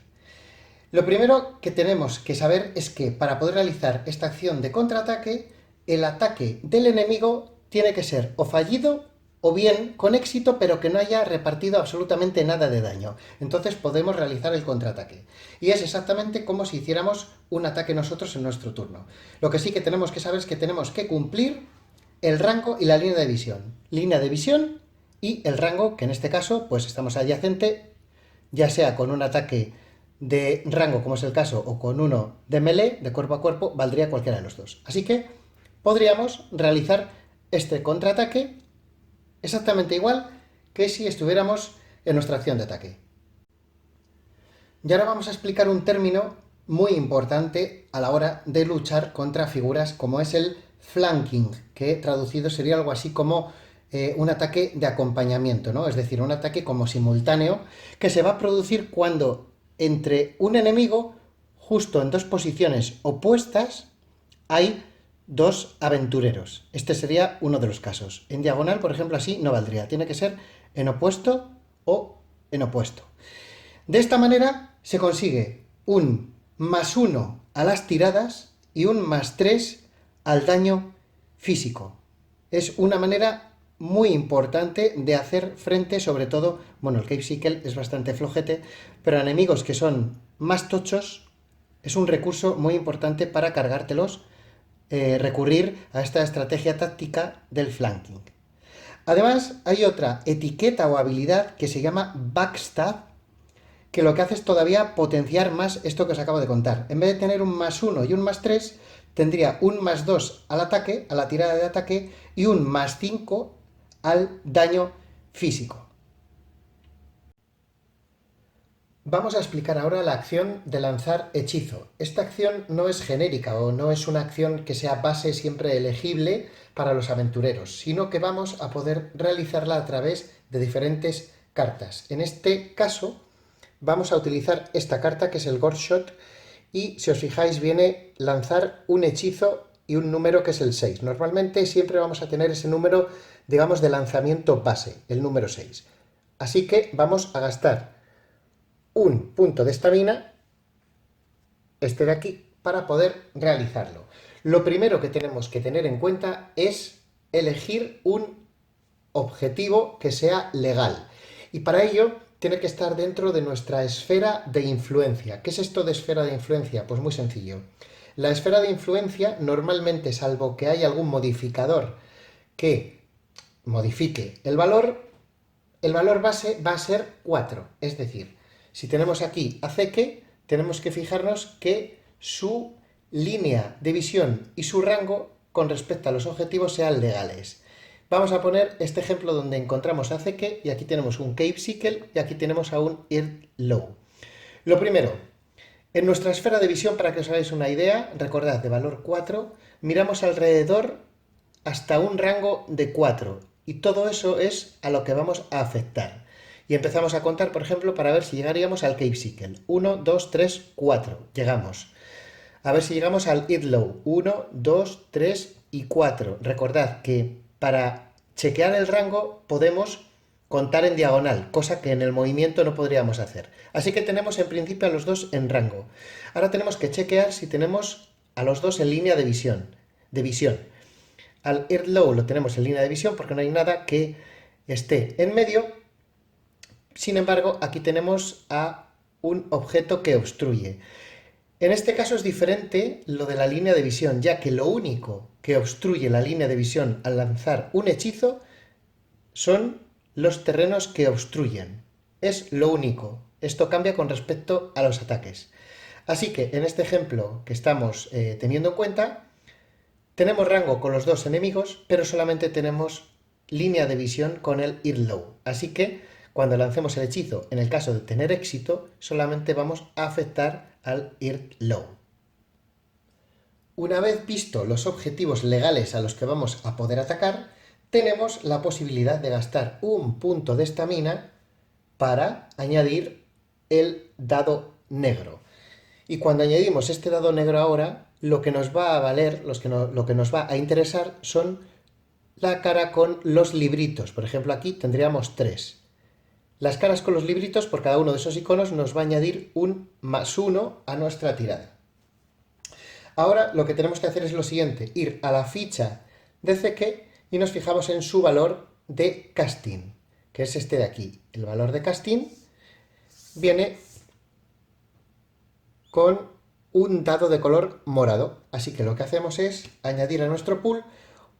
Lo primero que tenemos que saber es que para poder realizar esta acción de contraataque, el ataque del enemigo tiene que ser o fallido o bien con éxito, pero que no haya repartido absolutamente nada de daño. Entonces podemos realizar el contraataque. Y es exactamente como si hiciéramos un ataque nosotros en nuestro turno. Lo que sí que tenemos que saber es que tenemos que cumplir el rango y la línea de visión. Línea de visión y el rango, que en este caso pues estamos adyacente, ya sea con un ataque de rango, como es el caso, o con uno de melee, de cuerpo a cuerpo, valdría cualquiera de los dos. Así que podríamos realizar este contraataque exactamente igual que si estuviéramos en nuestra acción de ataque. Y ahora vamos a explicar un término muy importante a la hora de luchar contra figuras como es el flanking, que traducido sería algo así como un ataque de acompañamiento, ¿no? Es decir, un ataque como simultáneo que se va a producir cuando entre un enemigo, justo en 2 posiciones opuestas, hay 2 aventureros. Este sería uno de los casos. En diagonal, por ejemplo, así no valdría. Tiene que ser en opuesto o en opuesto. De esta manera se consigue un +1 a las tiradas y un +3 al daño físico. Es una manera muy importante de hacer frente, sobre todo, bueno, el Cape Sickle es bastante flojete, pero a enemigos que son más tochos es un recurso muy importante para cargártelos, recurrir a esta estrategia táctica del flanking. Además, hay otra etiqueta o habilidad que se llama Backstab, que lo que hace es todavía potenciar más esto que os acabo de contar. En vez de tener un +1 y un +3, tendría un +2 al ataque, a la tirada de ataque, y un +5 al daño físico. Vamos a explicar ahora la acción de lanzar hechizo. Esta acción no es genérica o no es una acción que sea base siempre elegible para los aventureros, sino que vamos a poder realizarla a través de diferentes cartas. En este caso vamos a utilizar esta carta que es el Goreshot y si os fijáis viene lanzar un hechizo y un número que es el 6. Normalmente siempre vamos a tener ese número, digamos, de lanzamiento base, el número 6. Así que vamos a gastar un punto de estamina, este de aquí, para poder realizarlo. Lo primero que tenemos que tener en cuenta es elegir un objetivo que sea legal. Y para ello tiene que estar dentro de nuestra esfera de influencia. ¿Qué es esto de esfera de influencia? Pues muy sencillo. La esfera de influencia normalmente, salvo que haya algún modificador que modifique el valor base va a ser 4. Es decir, si tenemos aquí a Zeke, tenemos que fijarnos que su línea de visión y su rango con respecto a los objetivos sean legales. Vamos a poner este ejemplo donde encontramos a Zeke y aquí tenemos un Cape Sickle y aquí tenemos a un Earth Low. Lo primero, en nuestra esfera de visión, para que os hagáis una idea, recordad, de valor 4, miramos alrededor hasta un rango de 4 y todo eso es a lo que vamos a afectar. Y empezamos a contar, por ejemplo, para ver si llegaríamos al Cape Sickle. 1, 2, 3, 4. Llegamos. A ver si llegamos al Earth Low. 1, 2, 3 y 4. Recordad que para chequear el rango podemos contar en diagonal, cosa que en el movimiento no podríamos hacer. Así que tenemos en principio a los dos en rango. Ahora tenemos que chequear si tenemos a los dos en línea de visión. Al Earth Low lo tenemos en línea de visión porque no hay nada que esté en medio. Sin embargo, aquí tenemos a un objeto que obstruye. En este caso es diferente lo de la línea de visión, ya que lo único que obstruye la línea de visión al lanzar un hechizo son los terrenos que obstruyen. Es lo único. Esto cambia con respecto a los ataques. Así que en este ejemplo que estamos teniendo en cuenta, tenemos rango con los dos enemigos, pero solamente tenemos línea de visión con el Ear Low. Así que cuando lancemos el hechizo, en el caso de tener éxito, solamente vamos a afectar al Ear Low. Una vez visto los objetivos legales a los que vamos a poder atacar, tenemos la posibilidad de gastar un punto de estamina para añadir el dado negro. Y cuando añadimos este dado negro ahora, lo que nos va a valer, lo que nos va a interesar son la cara con los libritos. Por ejemplo, aquí tendríamos 3. Las caras con los libritos, por cada uno de esos iconos, nos va a añadir un +1 a nuestra tirada. Ahora lo que tenemos que hacer es lo siguiente, ir a la ficha de Zeke y nos fijamos en su valor de casting, que es este de aquí. El valor de casting viene con un dado de color morado, así que lo que hacemos es añadir a nuestro pool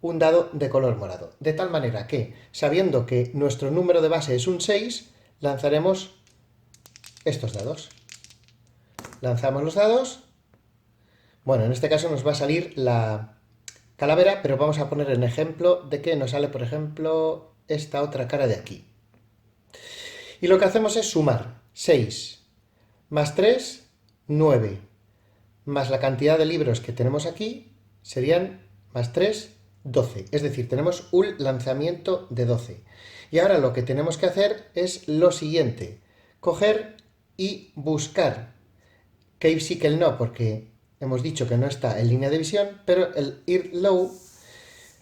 un dado de color morado, de tal manera que, sabiendo que nuestro número de base es un 6, lanzaremos estos dados. Lanzamos los dados. Bueno, en este caso nos va a salir la calavera, pero vamos a poner en ejemplo de que nos sale, por ejemplo, esta otra cara de aquí. Y lo que hacemos es sumar 6 más 3, 9, más la cantidad de libros que tenemos aquí, serían más 3, 12. Es decir, tenemos un lanzamiento de 12. Y ahora lo que tenemos que hacer es lo siguiente, coger y buscar Cave Sickle no, porque hemos dicho que no está en línea de visión, pero el Ear Low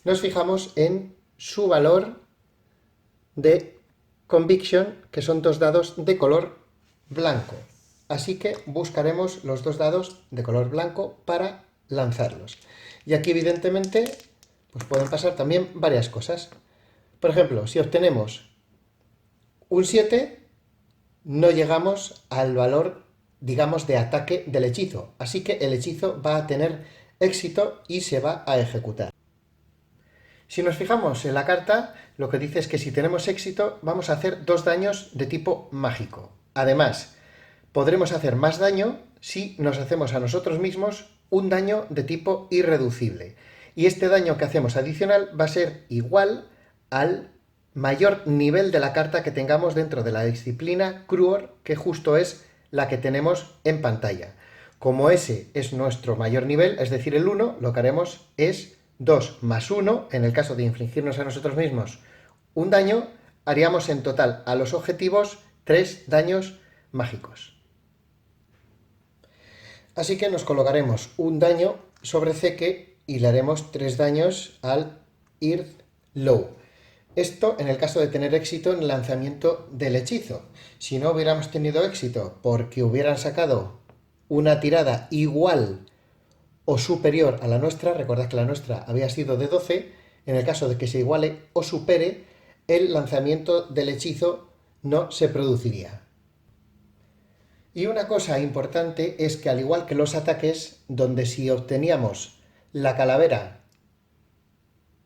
nos fijamos en su valor de Conviction, que son 2 dados de color blanco. Así que buscaremos los 2 dados de color blanco para lanzarlos. Y aquí evidentemente pues pueden pasar también varias cosas. Por ejemplo, si obtenemos un 7, no llegamos al valor, digamos, de ataque del hechizo. Así que el hechizo va a tener éxito y se va a ejecutar. Si nos fijamos en la carta, lo que dice es que si tenemos éxito vamos a hacer 2 daños de tipo mágico. Además, podremos hacer más daño si nos hacemos a nosotros mismos un daño de tipo irreducible. Y este daño que hacemos adicional va a ser igual al mayor nivel de la carta que tengamos dentro de la disciplina Cruor, que justo es la que tenemos en pantalla. Como ese es nuestro mayor nivel, es decir, el 1, lo que haremos es 2 más 1, en el caso de infligirnos a nosotros mismos un daño, haríamos en total a los objetivos 3 daños mágicos. Así que nos colocaremos un daño sobre Zeke y le haremos 3 daños al Ear Low. Esto en el caso de tener éxito en el lanzamiento del hechizo. Si no hubiéramos tenido éxito porque hubieran sacado una tirada igual o superior a la nuestra, recordad que la nuestra había sido de 12, en el caso de que se iguale o supere, el lanzamiento del hechizo no se produciría. Y una cosa importante es que al igual que los ataques, donde si obteníamos la calavera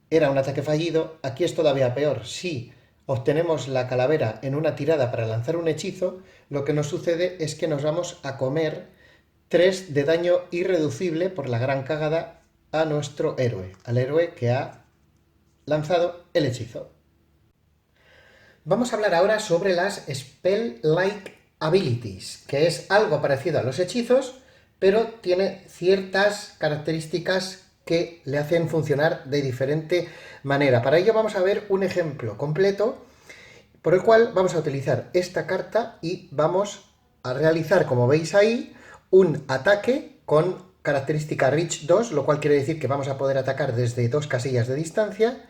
era un ataque fallido, aquí es todavía peor. Si obtenemos la calavera en una tirada para lanzar un hechizo, lo que nos sucede es que nos vamos a comer 3 de daño irreducible por la gran cagada a nuestro héroe, al héroe que ha lanzado el hechizo. Vamos a hablar ahora sobre las Spell-like Abilities, que es algo parecido a los hechizos, pero tiene ciertas características que le hacen funcionar de diferente manera. Para ello vamos a ver un ejemplo completo por el cual vamos a utilizar esta carta y vamos a realizar, como veis ahí, un ataque con característica Reach 2, lo cual quiere decir que vamos a poder atacar desde 2 casillas de distancia.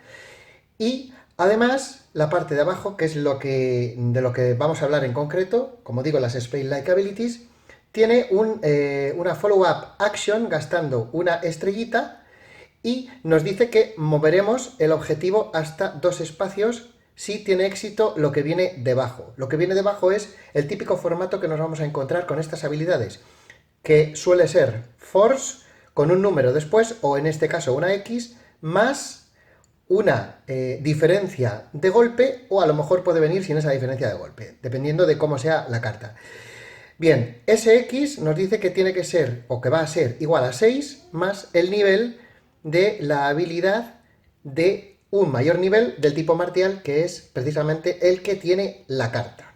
Y además, la parte de abajo, que es de lo que vamos a hablar en concreto, como digo, las Spell-like Abilities, tiene una follow-up action gastando una estrellita y nos dice que moveremos el objetivo hasta 2 espacios si tiene éxito lo que viene debajo. Lo que viene debajo es el típico formato que nos vamos a encontrar con estas habilidades, que suele ser Force con un número después, o en este caso una X, más una diferencia de golpe, o a lo mejor puede venir sin esa diferencia de golpe, dependiendo de cómo sea la carta. Bien, SX nos dice que tiene que ser, o que va a ser, igual a 6 más el nivel de la habilidad de un mayor nivel del tipo marcial, que es precisamente el que tiene la carta.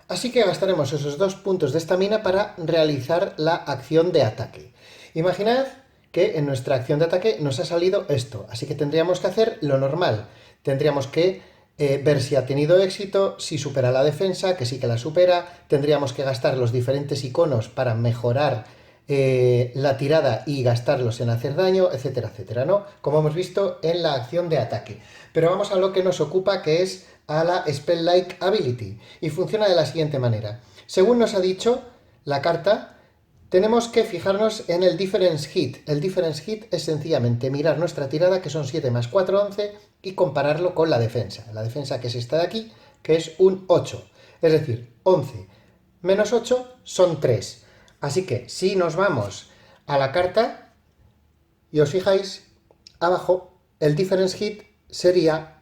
Así que gastaremos esos 2 puntos de estamina para realizar la acción de ataque. Imaginad que en nuestra acción de ataque nos ha salido esto, así que tendríamos que hacer lo normal. Tendríamos que ver si ha tenido éxito, si supera la defensa, que sí que la supera. Tendríamos que gastar los diferentes iconos para mejorar la tirada y gastarlos en hacer daño, etcétera, etcétera, ¿no? Como hemos visto en la acción de ataque. Pero vamos a lo que nos ocupa, que es a la Spell-like Ability, y funciona de la siguiente manera. Según nos ha dicho la carta, tenemos que fijarnos en el Difference Hit. El Difference Hit es sencillamente mirar nuestra tirada, que son 7 más 4, 11, y compararlo con la defensa. La defensa, que es esta de aquí, que es un 8. Es decir, 11 menos 8 son 3. Así que si nos vamos a la carta y os fijáis, abajo el Difference Hit sería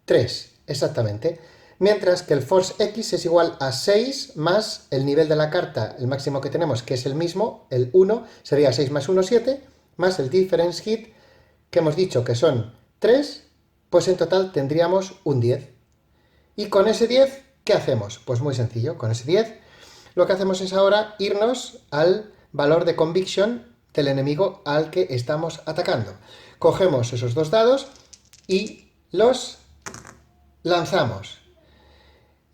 3, exactamente. Mientras que el Force X es igual a 6 más el nivel de la carta, el máximo que tenemos, que es el mismo, el 1, sería 6 más 1, 7, más el Difference Hit, que hemos dicho que son 3, pues en total tendríamos un 10. Y con ese 10, ¿qué hacemos? Pues muy sencillo, con ese 10 lo que hacemos es ahora irnos al valor de Conviction del enemigo al que estamos atacando. Cogemos esos 2 dados y los lanzamos.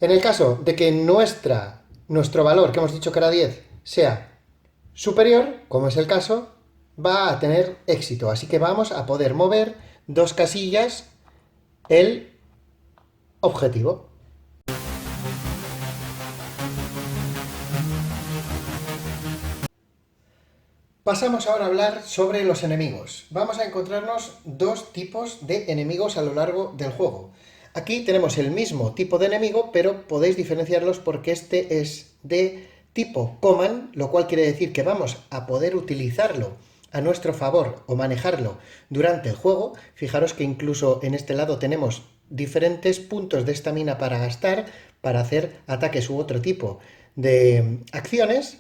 En el caso de que nuestro valor, que hemos dicho que era 10, sea superior, como es el caso, va a tener éxito. Así que vamos a poder mover 2 casillas el objetivo. Pasamos ahora a hablar sobre los enemigos. Vamos a encontrarnos 2 tipos de enemigos a lo largo del juego. Aquí tenemos el mismo tipo de enemigo, pero podéis diferenciarlos porque este es de tipo Command, lo cual quiere decir que vamos a poder utilizarlo a nuestro favor o manejarlo durante el juego. Fijaros que incluso en este lado tenemos diferentes puntos de estamina para gastar, para hacer ataques u otro tipo de acciones.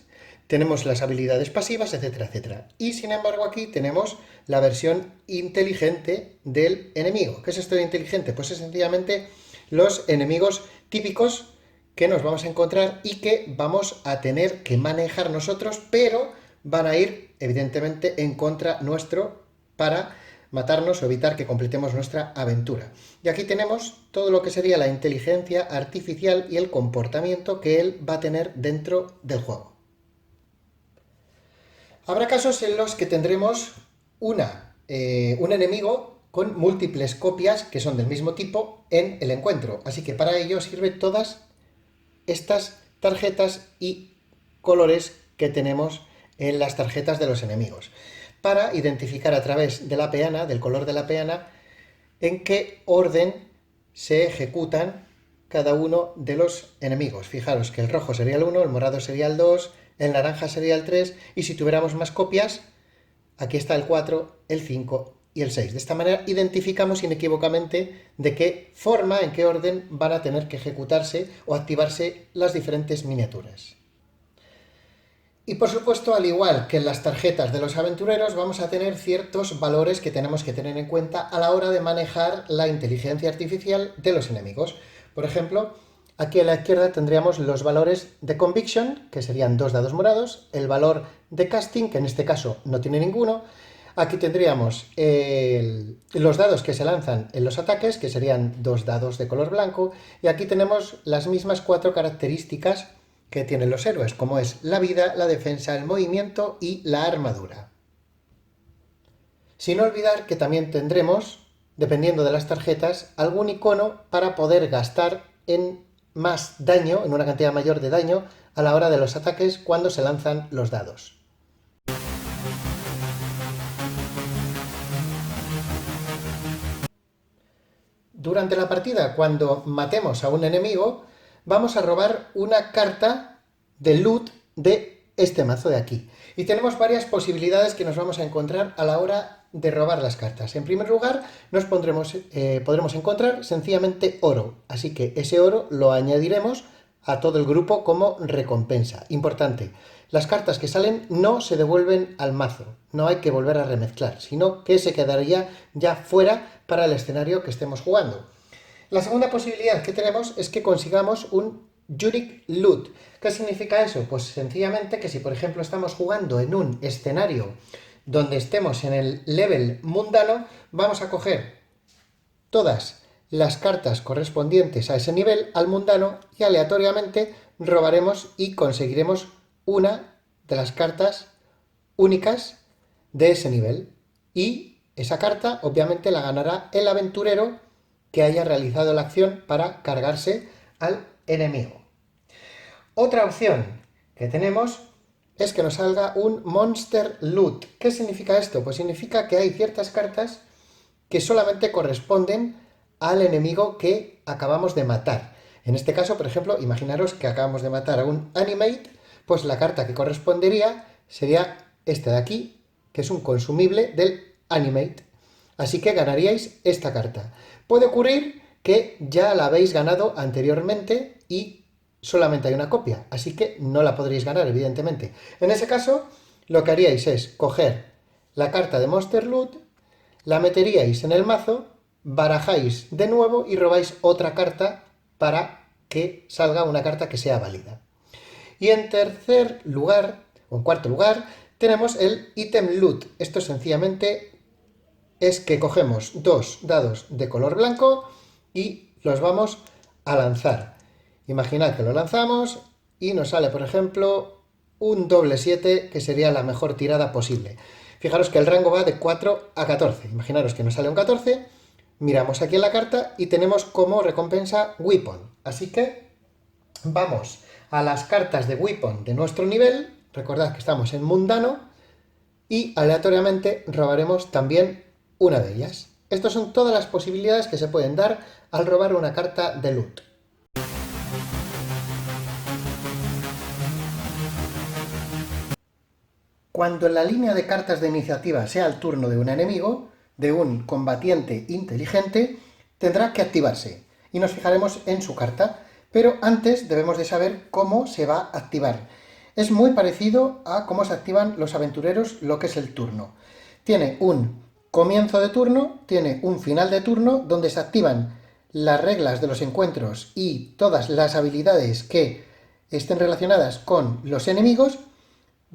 Tenemos las habilidades pasivas, etcétera, etcétera. Y sin embargo aquí tenemos la versión inteligente del enemigo. ¿Qué es esto de inteligente? Pues es sencillamente los enemigos típicos que nos vamos a encontrar y que vamos a tener que manejar nosotros, pero van a ir evidentemente en contra nuestro para matarnos o evitar que completemos nuestra aventura. Y aquí tenemos todo lo que sería la inteligencia artificial y el comportamiento que él va a tener dentro del juego. Habrá casos en los que tendremos un enemigo con múltiples copias que son del mismo tipo en el encuentro. Así que para ello sirven todas estas tarjetas y colores que tenemos en las tarjetas de los enemigos, para identificar a través de la peana, del color de la peana, en qué orden se ejecutan cada uno de los enemigos. Fijaros que el rojo sería el 1, el morado sería el 2, el naranja sería el 3, y si tuviéramos más copias, aquí está el 4, el 5 y el 6. De esta manera identificamos inequívocamente de qué forma, en qué orden van a tener que ejecutarse o activarse las diferentes miniaturas. Y por supuesto, al igual que en las tarjetas de los aventureros, vamos a tener ciertos valores que tenemos que tener en cuenta a la hora de manejar la inteligencia artificial de los enemigos. Por ejemplo, aquí a la izquierda tendríamos los valores de Conviction, que serían 2 dados morados, el valor de Casting, que en este caso no tiene ninguno. Aquí tendríamos los dados que se lanzan en los ataques, que serían 2 dados de color blanco, y aquí tenemos las mismas 4 características que tienen los héroes, como es la vida, la defensa, el movimiento y la armadura. Sin olvidar que también tendremos, dependiendo de las tarjetas, algún icono para poder gastar en más daño, en una cantidad mayor de daño, a la hora de los ataques cuando se lanzan los dados. Durante la partida, cuando matemos a un enemigo, vamos a robar una carta de loot de este mazo de aquí. Y tenemos varias posibilidades que nos vamos a encontrar a la hora de robar las cartas. En primer lugar, podremos encontrar sencillamente oro, así que ese oro lo añadiremos a todo el grupo como recompensa. Importante, las cartas que salen no se devuelven al mazo, no hay que volver a remezclar, sino que se quedaría ya fuera para el escenario que estemos jugando. La segunda posibilidad que tenemos es que consigamos un Unique Loot. ¿Qué significa eso? Pues sencillamente que si por ejemplo estamos jugando en un escenario donde estemos en el level mundano, vamos a coger todas las cartas correspondientes a ese nivel, al mundano, y aleatoriamente robaremos y conseguiremos una de las cartas únicas de ese nivel. Y esa carta obviamente la ganará el aventurero que haya realizado la acción para cargarse al enemigo. Otra opción que tenemos es que nos salga un Monster Loot. ¿Qué significa esto? Pues significa que hay ciertas cartas que solamente corresponden al enemigo que acabamos de matar. En este caso, por ejemplo, imaginaros que acabamos de matar a un Animate, pues la carta que correspondería sería esta de aquí, que es un consumible del Animate. Así que ganaríais esta carta. Puede ocurrir que ya la habéis ganado anteriormente y solamente hay una copia, así que no la podréis ganar, evidentemente. En ese caso, lo que haríais es coger la carta de Monster Loot, la meteríais en el mazo, barajáis de nuevo y robáis otra carta para que salga una carta que sea válida. Y en tercer lugar, o en cuarto lugar, tenemos el Item Loot. Esto sencillamente es que cogemos dos dados de color blanco y los vamos a lanzar. Imaginad que lo lanzamos y nos sale, por ejemplo, un doble 7, que sería la mejor tirada posible. Fijaros que el rango va de 4 a 14. Imaginaros que nos sale un 14, miramos aquí en la carta y tenemos como recompensa Weapon. Así que vamos a las cartas de Weapon de nuestro nivel. Recordad que estamos en mundano y aleatoriamente robaremos también una de ellas. Estas son todas las posibilidades que se pueden dar al robar una carta de loot. Cuando en la línea de cartas de iniciativa sea el turno de un enemigo, de un combatiente inteligente, tendrá que activarse y nos fijaremos en su carta, pero antes debemos de saber cómo se va a activar. Es muy parecido a cómo se activan los aventureros lo que es el turno. Tiene un comienzo de turno, tiene un final de turno donde se activan las reglas de los encuentros y todas las habilidades que estén relacionadas con los enemigos.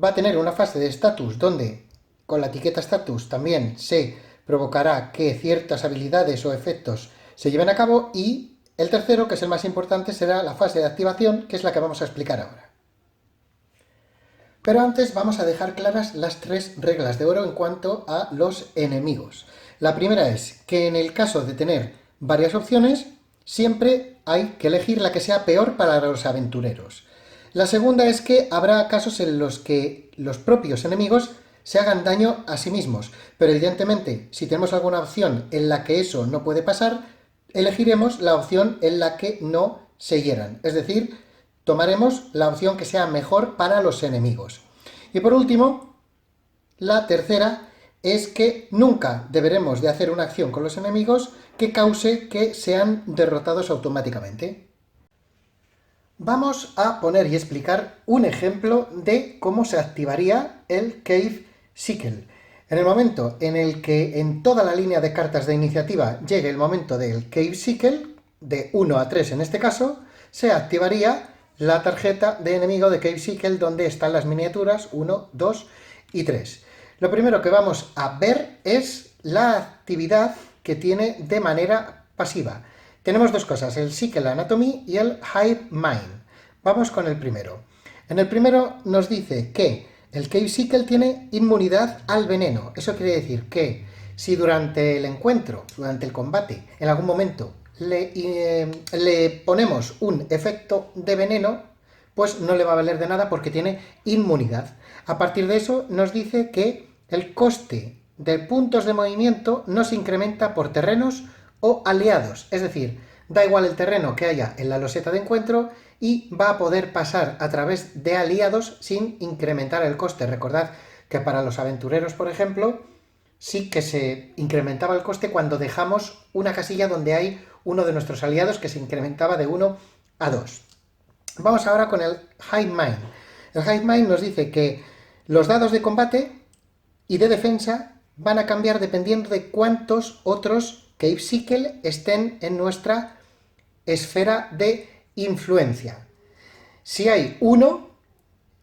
Va a tener una fase de estatus donde con la etiqueta status también se provocará que ciertas habilidades o efectos se lleven a cabo, y el tercero, que es el más importante, será la fase de activación, que es la que vamos a explicar ahora. Pero antes vamos a dejar claras las 3 reglas de oro en cuanto a los enemigos. La primera es que en el caso de tener varias opciones, siempre hay que elegir la que sea peor para los aventureros. La segunda es que habrá casos en los que los propios enemigos se hagan daño a sí mismos, pero evidentemente si tenemos alguna opción en la que eso no puede pasar, elegiremos la opción en la que no se hieran, es decir, tomaremos la opción que sea mejor para los enemigos. Y por último, la tercera es que nunca deberemos de hacer una acción con los enemigos que cause que sean derrotados automáticamente. Vamos a poner y explicar un ejemplo de cómo se activaría el Cave Sickle. En el momento en el que en toda la línea de cartas de iniciativa llegue el momento del Cave Sickle, de 1 a 3 en este caso, se activaría la tarjeta de enemigo de Cave Sickle donde están las miniaturas 1, 2 y 3. Lo primero que vamos a ver es la actividad que tiene de manera pasiva. Tenemos dos cosas, el Sickle Anatomy y el Hive Mind. Vamos con el primero. En el primero nos dice que el Cave Sickle tiene inmunidad al veneno. Eso quiere decir que si durante el encuentro, durante el combate, en algún momento le ponemos un efecto de veneno, pues no le va a valer de nada porque tiene inmunidad. A partir de eso nos dice que el coste de puntos de movimiento no se incrementa por terrenos o aliados, es decir, da igual el terreno que haya en la loseta de encuentro y va a poder pasar a través de aliados sin incrementar el coste. Recordad que para los aventureros, por ejemplo, sí que se incrementaba el coste cuando dejamos una casilla donde hay uno de nuestros aliados que se incrementaba de 1 a 2. Vamos ahora con el Hive Mind. El Hive Mind nos dice que los dados de combate y de defensa van a cambiar dependiendo de cuántos otros Cave Sickle estén en nuestra esfera de influencia. Si hay uno,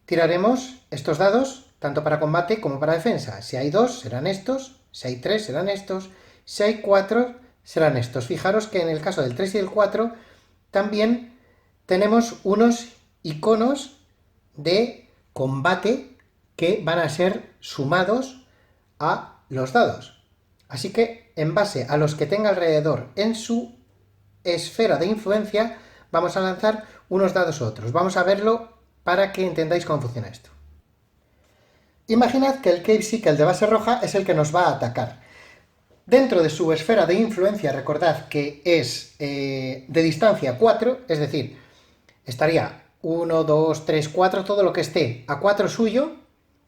tiraremos estos dados tanto para combate como para defensa. Si hay 2, serán estos. Si hay 3, serán estos. Si hay 4, serán estos. Fijaros que en el caso del 3 y el 4 también tenemos unos iconos de combate que van a ser sumados a los dados. Así que en base a los que tenga alrededor en su esfera de influencia, vamos a lanzar unos dados u otros. Vamos a verlo para que entendáis cómo funciona esto. Imaginad que el Cave Sickle de base roja es el que nos va a atacar. Dentro de su esfera de influencia, recordad que es de distancia 4, es decir, estaría 1, 2, 3, 4, todo lo que esté a 4 suyo,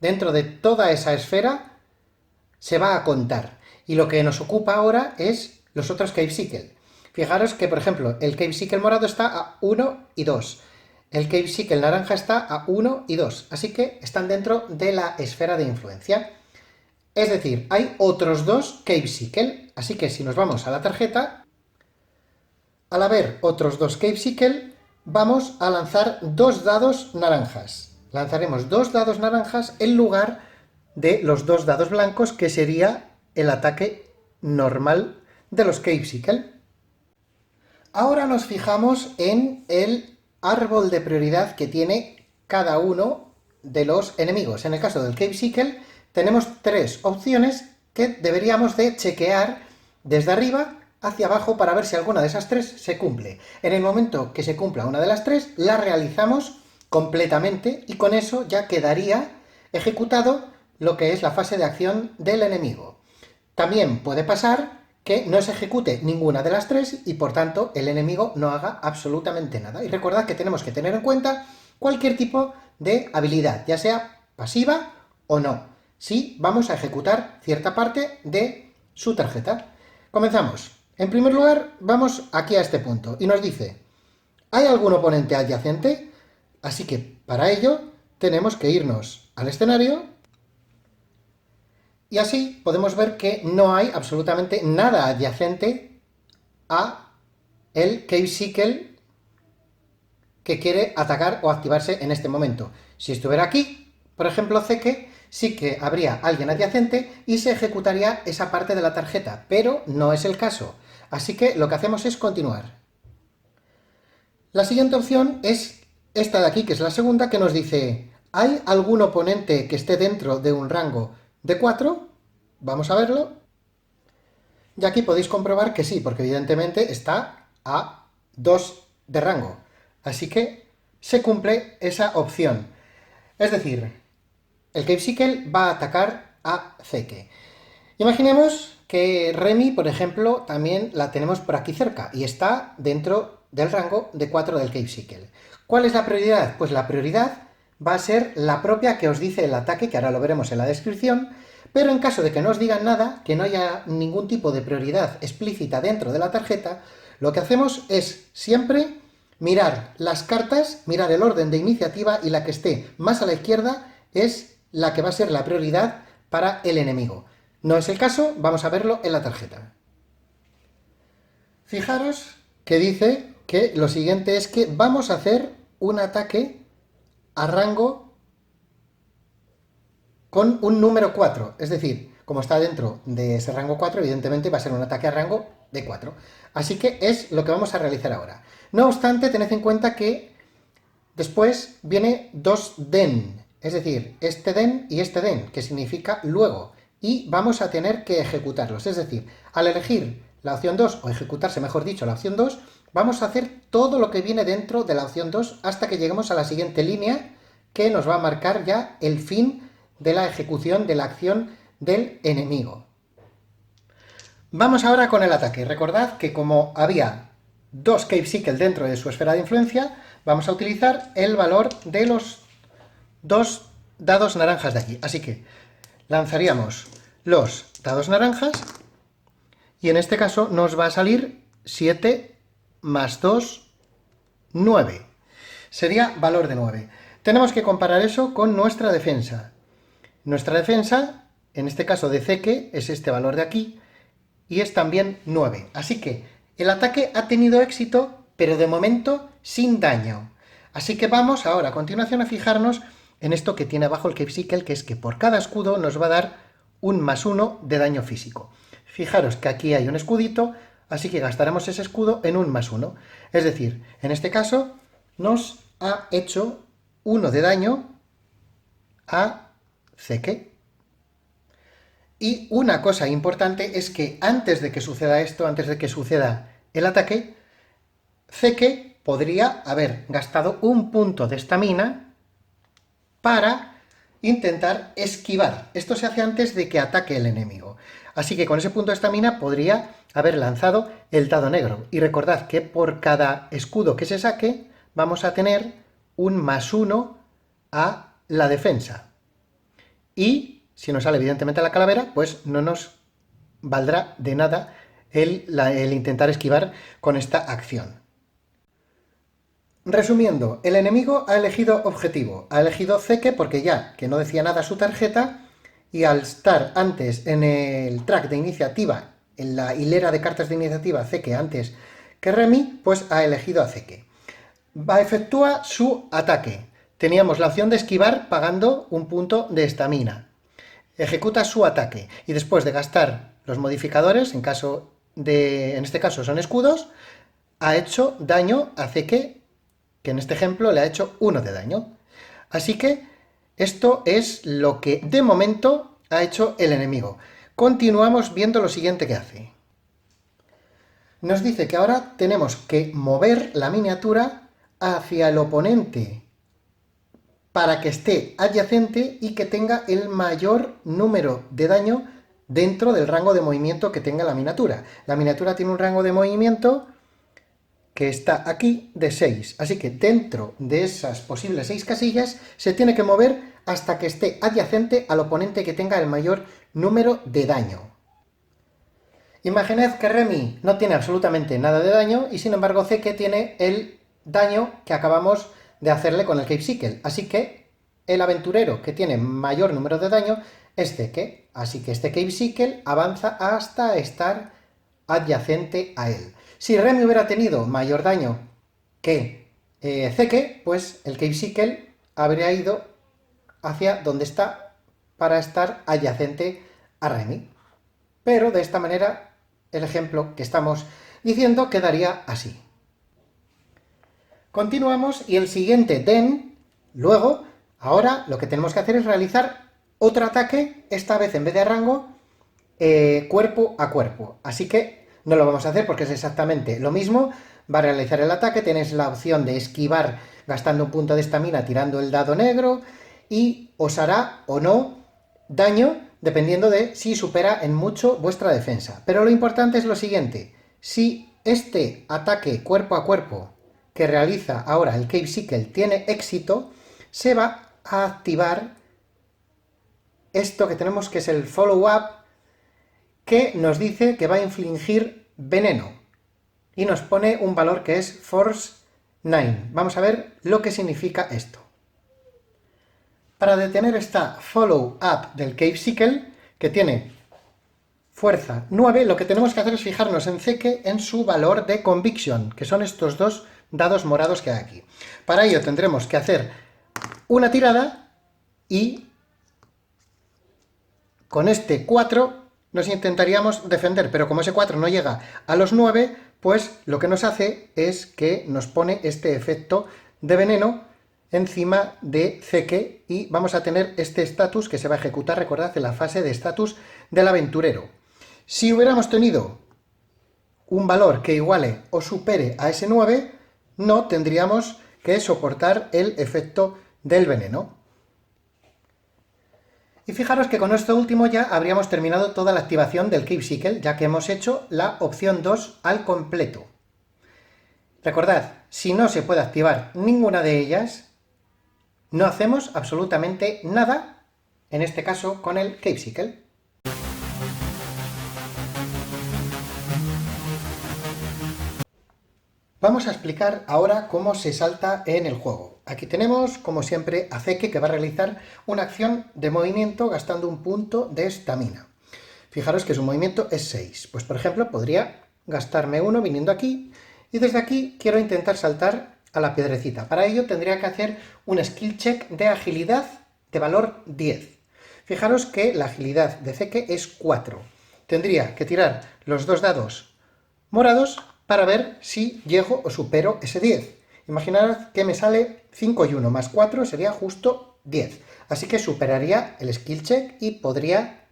dentro de toda esa esfera, se va a contar. Y lo que nos ocupa ahora es los otros Cave Sickle. Fijaros que, por ejemplo, el Cave Sickle morado está a 1 y 2. El Cave Sickle naranja está a 1 y 2. Así que están dentro de la esfera de influencia. Es decir, hay otros 2 Cave Sickle. Así que si nos vamos a la tarjeta, al haber otros 2 Cave Sickle, vamos a lanzar 2 dados naranjas. Lanzaremos 2 dados naranjas en lugar de los 2 dados blancos, que sería el ataque normal de los Cave Sickle. Ahora nos fijamos en el árbol de prioridad que tiene cada uno de los enemigos. En el caso del Cave Sickle tenemos 3 opciones que deberíamos de chequear desde arriba hacia abajo para ver si alguna de esas 3 se cumple. En el momento que se cumpla una de las 3, la realizamos completamente y con eso ya quedaría ejecutado lo que es la fase de acción del enemigo. También puede pasar que no se ejecute ninguna de las 3 y por tanto el enemigo no haga absolutamente nada. Y recordad que tenemos que tener en cuenta cualquier tipo de habilidad, ya sea pasiva o no, si vamos a ejecutar cierta parte de su tarjeta. Comenzamos. En primer lugar, vamos aquí a este punto y nos dice: ¿hay algún oponente adyacente? Así que para ello tenemos que irnos al escenario. Y así podemos ver que no hay absolutamente nada adyacente a el Cave Sickle que quiere atacar o activarse en este momento. Si estuviera aquí, por ejemplo, Zeke, sí que habría alguien adyacente y se ejecutaría esa parte de la tarjeta, pero no es el caso. Así que lo que hacemos es continuar. La siguiente opción es esta de aquí, que es la segunda, que nos dice: ¿hay algún oponente que esté dentro de un rango de 4? Vamos a verlo. Y aquí podéis comprobar que sí, porque evidentemente está a 2 de rango. Así que se cumple esa opción. Es decir, el Cave Sickle va a atacar a Zeke. Imaginemos que Remy, por ejemplo, también la tenemos por aquí cerca y está dentro del rango de 4 del Cave Sickle. ¿Cuál es la prioridad? Pues la prioridad va a ser la propia que os dice el ataque, que ahora lo veremos en la descripción, pero en caso de que no os digan nada, que no haya ningún tipo de prioridad explícita dentro de la tarjeta, lo que hacemos es siempre mirar las cartas, mirar el orden de iniciativa y la que esté más a la izquierda es la que va a ser la prioridad para el enemigo. No es el caso, vamos a verlo en la tarjeta. Fijaros que dice que lo siguiente es que vamos a hacer un ataque a rango con un número 4, es decir, como está dentro de ese rango 4, evidentemente va a ser un ataque a rango de 4. Así que es lo que vamos a realizar ahora. No obstante, tened en cuenta que después viene 2 den, es decir, este den y este den, que significa luego, y vamos a tener que ejecutarlos. Es decir, al elegir la opción 2, o ejecutarse mejor dicho la opción 2, vamos a hacer todo lo que viene dentro de la opción 2 hasta que lleguemos a la siguiente línea, que nos va a marcar ya el fin de la ejecución de la acción del enemigo. Vamos ahora con el ataque. Recordad que como había 2 Cave Sickle dentro de su esfera de influencia, vamos a utilizar el valor de los 2 dados naranjas de aquí. Así que lanzaríamos los dados naranjas y en este caso nos va a salir 7 más 2, 9. Sería valor de 9. Tenemos que comparar eso con nuestra defensa. Nuestra defensa, en este caso de Zeke, es este valor de aquí y es también 9. Así que el ataque ha tenido éxito, pero de momento sin daño. Así que vamos ahora a continuación a fijarnos en esto que tiene abajo el Cape Sickle, que es que por cada escudo nos va a dar un +1 de daño físico. Fijaros que aquí hay un escudito, así que gastaremos ese escudo en un +1. Es decir, en este caso nos ha hecho 1 de daño a Zeke. Y una cosa importante es que antes de que suceda esto, antes de que suceda el ataque, Zeke podría haber gastado un punto de estamina para intentar esquivar. Esto se hace antes de que ataque el enemigo. Así que con ese punto de estamina podría haber lanzado el dado negro. Y recordad que por cada escudo que se saque vamos a tener un +1 a la defensa. Y si nos sale evidentemente la calavera, pues no nos valdrá de nada el intentar esquivar con esta acción. Resumiendo, el enemigo ha elegido objetivo, ha elegido Zeke porque ya que no decía nada su tarjeta y al estar antes en el track de iniciativa, en la hilera de cartas de iniciativa Zeke antes que Remy, pues ha elegido a Zeke. Efectúa su ataque. Teníamos la opción de esquivar pagando un punto de estamina. Ejecuta su ataque y después de gastar los modificadores, en este caso son escudos, ha hecho daño a Zeke, que en este ejemplo le ha hecho 1 de daño. Así que esto es lo que de momento ha hecho el enemigo. Continuamos viendo lo siguiente que hace. Nos dice que ahora tenemos que mover la miniatura hacia el oponente para que esté adyacente y que tenga el mayor número de daño dentro del rango de movimiento que tenga la miniatura. La miniatura tiene un rango de movimiento que está aquí de 6, así que dentro de esas posibles 6 casillas se tiene que mover hasta que esté adyacente al oponente que tenga el mayor número de daño. Imaginad que Remy no tiene absolutamente nada de daño y sin embargo Zeke tiene el daño que acabamos de hacerle con el Cape Sickle, así que el aventurero que tiene mayor número de daño es Zeke, así que este Cape Sickle avanza hasta estar adyacente a él. Si Remy hubiera tenido mayor daño que Zeke, pues el Cape Sickle habría ido hacia donde está para estar adyacente a Remy. Pero de esta manera el ejemplo que estamos diciendo quedaría así. Continuamos y el siguiente Den, luego, ahora lo que tenemos que hacer es realizar otro ataque, esta vez en vez de a rango, cuerpo a cuerpo. Así que no lo vamos a hacer porque es exactamente lo mismo. Va a realizar el ataque, tenéis la opción de esquivar gastando un punto de estamina tirando el dado negro y os hará o no daño dependiendo de si supera en mucho vuestra defensa. Pero lo importante es lo siguiente: si este ataque cuerpo a cuerpo que realiza ahora el Cape Sickle tiene éxito, se va a activar esto que tenemos, que es el follow-up, que nos dice que va a infligir veneno y nos pone un valor que es Force 9. Vamos a ver lo que significa esto. Para detener esta follow-up del Cape Sickle, que tiene fuerza 9, lo que tenemos que hacer es fijarnos en Zeke en su valor de Conviction, que son estos dos dados morados que hay aquí. Para ello tendremos que hacer una tirada y con este 4 nos intentaríamos defender, pero como ese 4 no llega a los 9, pues lo que nos hace es que nos pone este efecto de veneno encima de Zeke y vamos a tener este estatus que se va a ejecutar, recordad, en la fase de estatus del aventurero. Si hubiéramos tenido un valor que iguale o supere a ese 9, no tendríamos que soportar el efecto del veneno. Y fijaros que con esto último ya habríamos terminado toda la activación del Cape Sickle, ya que hemos hecho la opción 2 al completo. Recordad, si no se puede activar ninguna de ellas, no hacemos absolutamente nada, en este caso con el Cape Sickle. Vamos a explicar ahora cómo se salta en el juego. Aquí tenemos, como siempre, a Zeke, que va a realizar una acción de movimiento gastando un punto de estamina. Fijaros que su movimiento es 6. Pues, por ejemplo, podría gastarme uno viniendo aquí, y desde aquí quiero intentar saltar a la piedrecita. Para ello tendría que hacer un skill check de agilidad de valor 10. Fijaros que la agilidad de Zeke es 4. Tendría que tirar los dos dados morados para ver si llego o supero ese 10. Imaginad que me sale 5 y 1 más 4 sería justo 10. Así que superaría el skill check y podría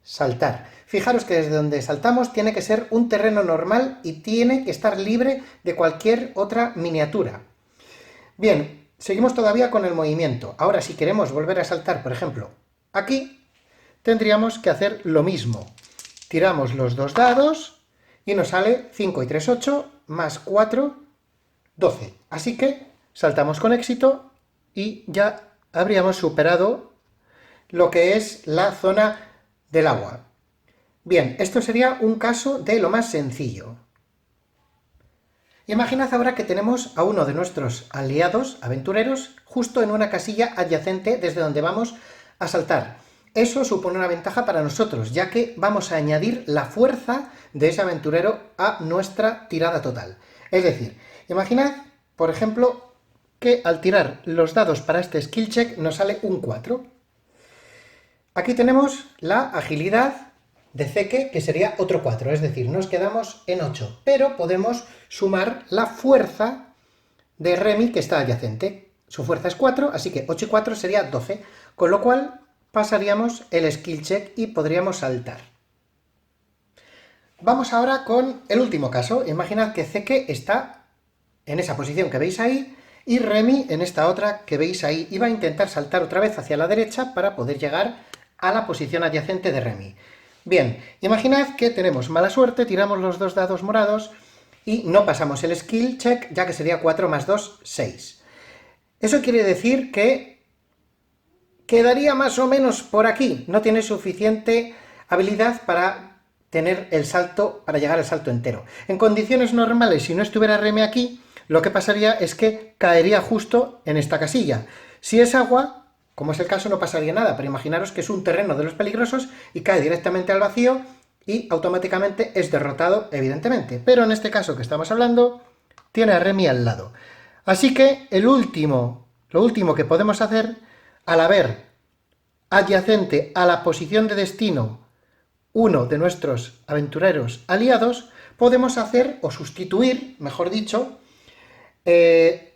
saltar. Fijaros que desde donde saltamos tiene que ser un terreno normal y tiene que estar libre de cualquier otra miniatura. Bien, seguimos todavía con el movimiento. Ahora, si queremos volver a saltar, por ejemplo, aquí, tendríamos que hacer lo mismo. Tiramos los dos dados y nos sale 5 y 3, 8, más 4, 12. Así que saltamos con éxito y ya habríamos superado lo que es la zona del agua. Bien, esto sería un caso de lo más sencillo. Imaginad ahora que tenemos a uno de nuestros aliados aventureros justo en una casilla adyacente desde donde vamos a saltar. Eso supone una ventaja para nosotros, ya que vamos a añadir la fuerza de ese aventurero a nuestra tirada total. Es decir, imaginad, por ejemplo, que al tirar los dados para este skill check nos sale un 4. Aquí tenemos la agilidad de Zeke, que sería otro 4, es decir, nos quedamos en 8, pero podemos sumar la fuerza de Remy, que está adyacente. Su fuerza es 4, así que 8 y 4 sería 12, con lo cual pasaríamos el skill check y podríamos saltar. Vamos ahora con el último caso. Imaginad que Zeke está en esa posición que veis ahí y Remy en esta otra que veis ahí, y va a intentar saltar otra vez hacia la derecha para poder llegar a la posición adyacente de Remy. Bien, imaginad que tenemos mala suerte, tiramos los dos dados morados y no pasamos el skill check, ya que sería 4 más 2, 6. Eso quiere decir que quedaría más o menos por aquí, no tiene suficiente habilidad para tener el salto, para llegar al salto entero. En condiciones normales, si no estuviera Remy aquí, lo que pasaría es que caería justo en esta casilla. Si es agua, como es el caso, no pasaría nada, pero imaginaros que es un terreno de los peligrosos y cae directamente al vacío y automáticamente es derrotado, evidentemente. Pero en este caso que estamos hablando, tiene a Remy al lado. Así que lo último que podemos hacer, al haber adyacente a la posición de destino uno de nuestros aventureros aliados, podemos hacer, o sustituir, mejor dicho,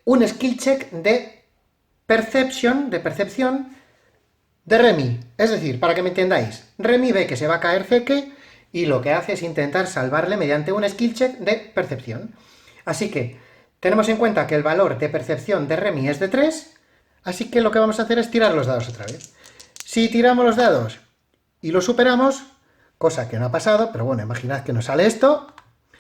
un skill check de percepción de Remy. Es decir, para que me entendáis, Remy ve que se va a caer Zeke y lo que hace es intentar salvarle mediante un skill check de percepción. Así que tenemos en cuenta que el valor de percepción de Remy es de 3, así que lo que vamos a hacer es tirar los dados otra vez. Si tiramos los dados y lo superamos, cosa que no ha pasado, pero bueno, imaginad que nos sale esto,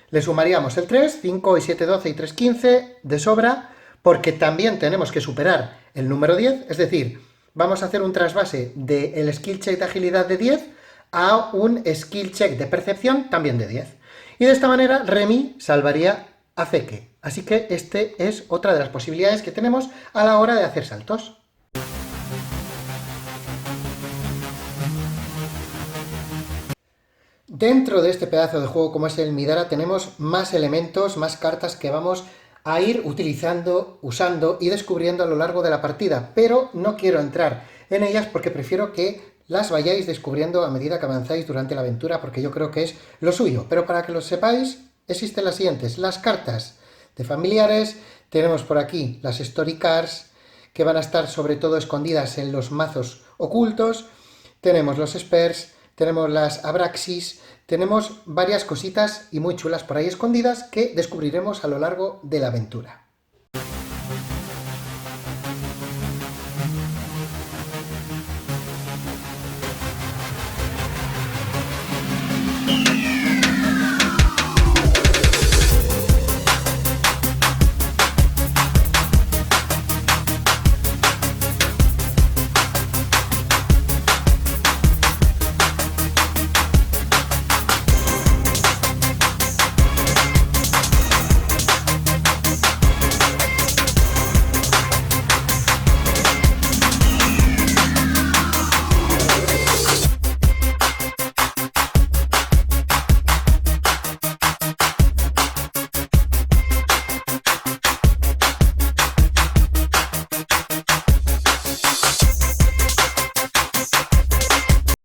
le sumaríamos el 3, 5 y 7, 12 y 3, 15 de sobra, porque también tenemos que superar el número 10, es decir, vamos a hacer un trasvase del skill check de agilidad de 10 a un skill check de percepción también de 10. Y de esta manera Remy salvaría a Zeke. Así que este es otra de las posibilidades que tenemos a la hora de hacer saltos. Dentro de este pedazo de juego como es el Midara tenemos más elementos, más cartas que vamos a ir utilizando, usando y descubriendo a lo largo de la partida, pero no quiero entrar en ellas porque prefiero que las vayáis descubriendo a medida que avanzáis durante la aventura, porque yo creo que es lo suyo. Pero para que lo sepáis, existen las siguientes: las cartas de familiares, tenemos por aquí las Story Cards, que van a estar sobre todo escondidas en los mazos ocultos, tenemos los Spells, tenemos las Abraxis, tenemos varias cositas y muy chulas por ahí escondidas que descubriremos a lo largo de la aventura.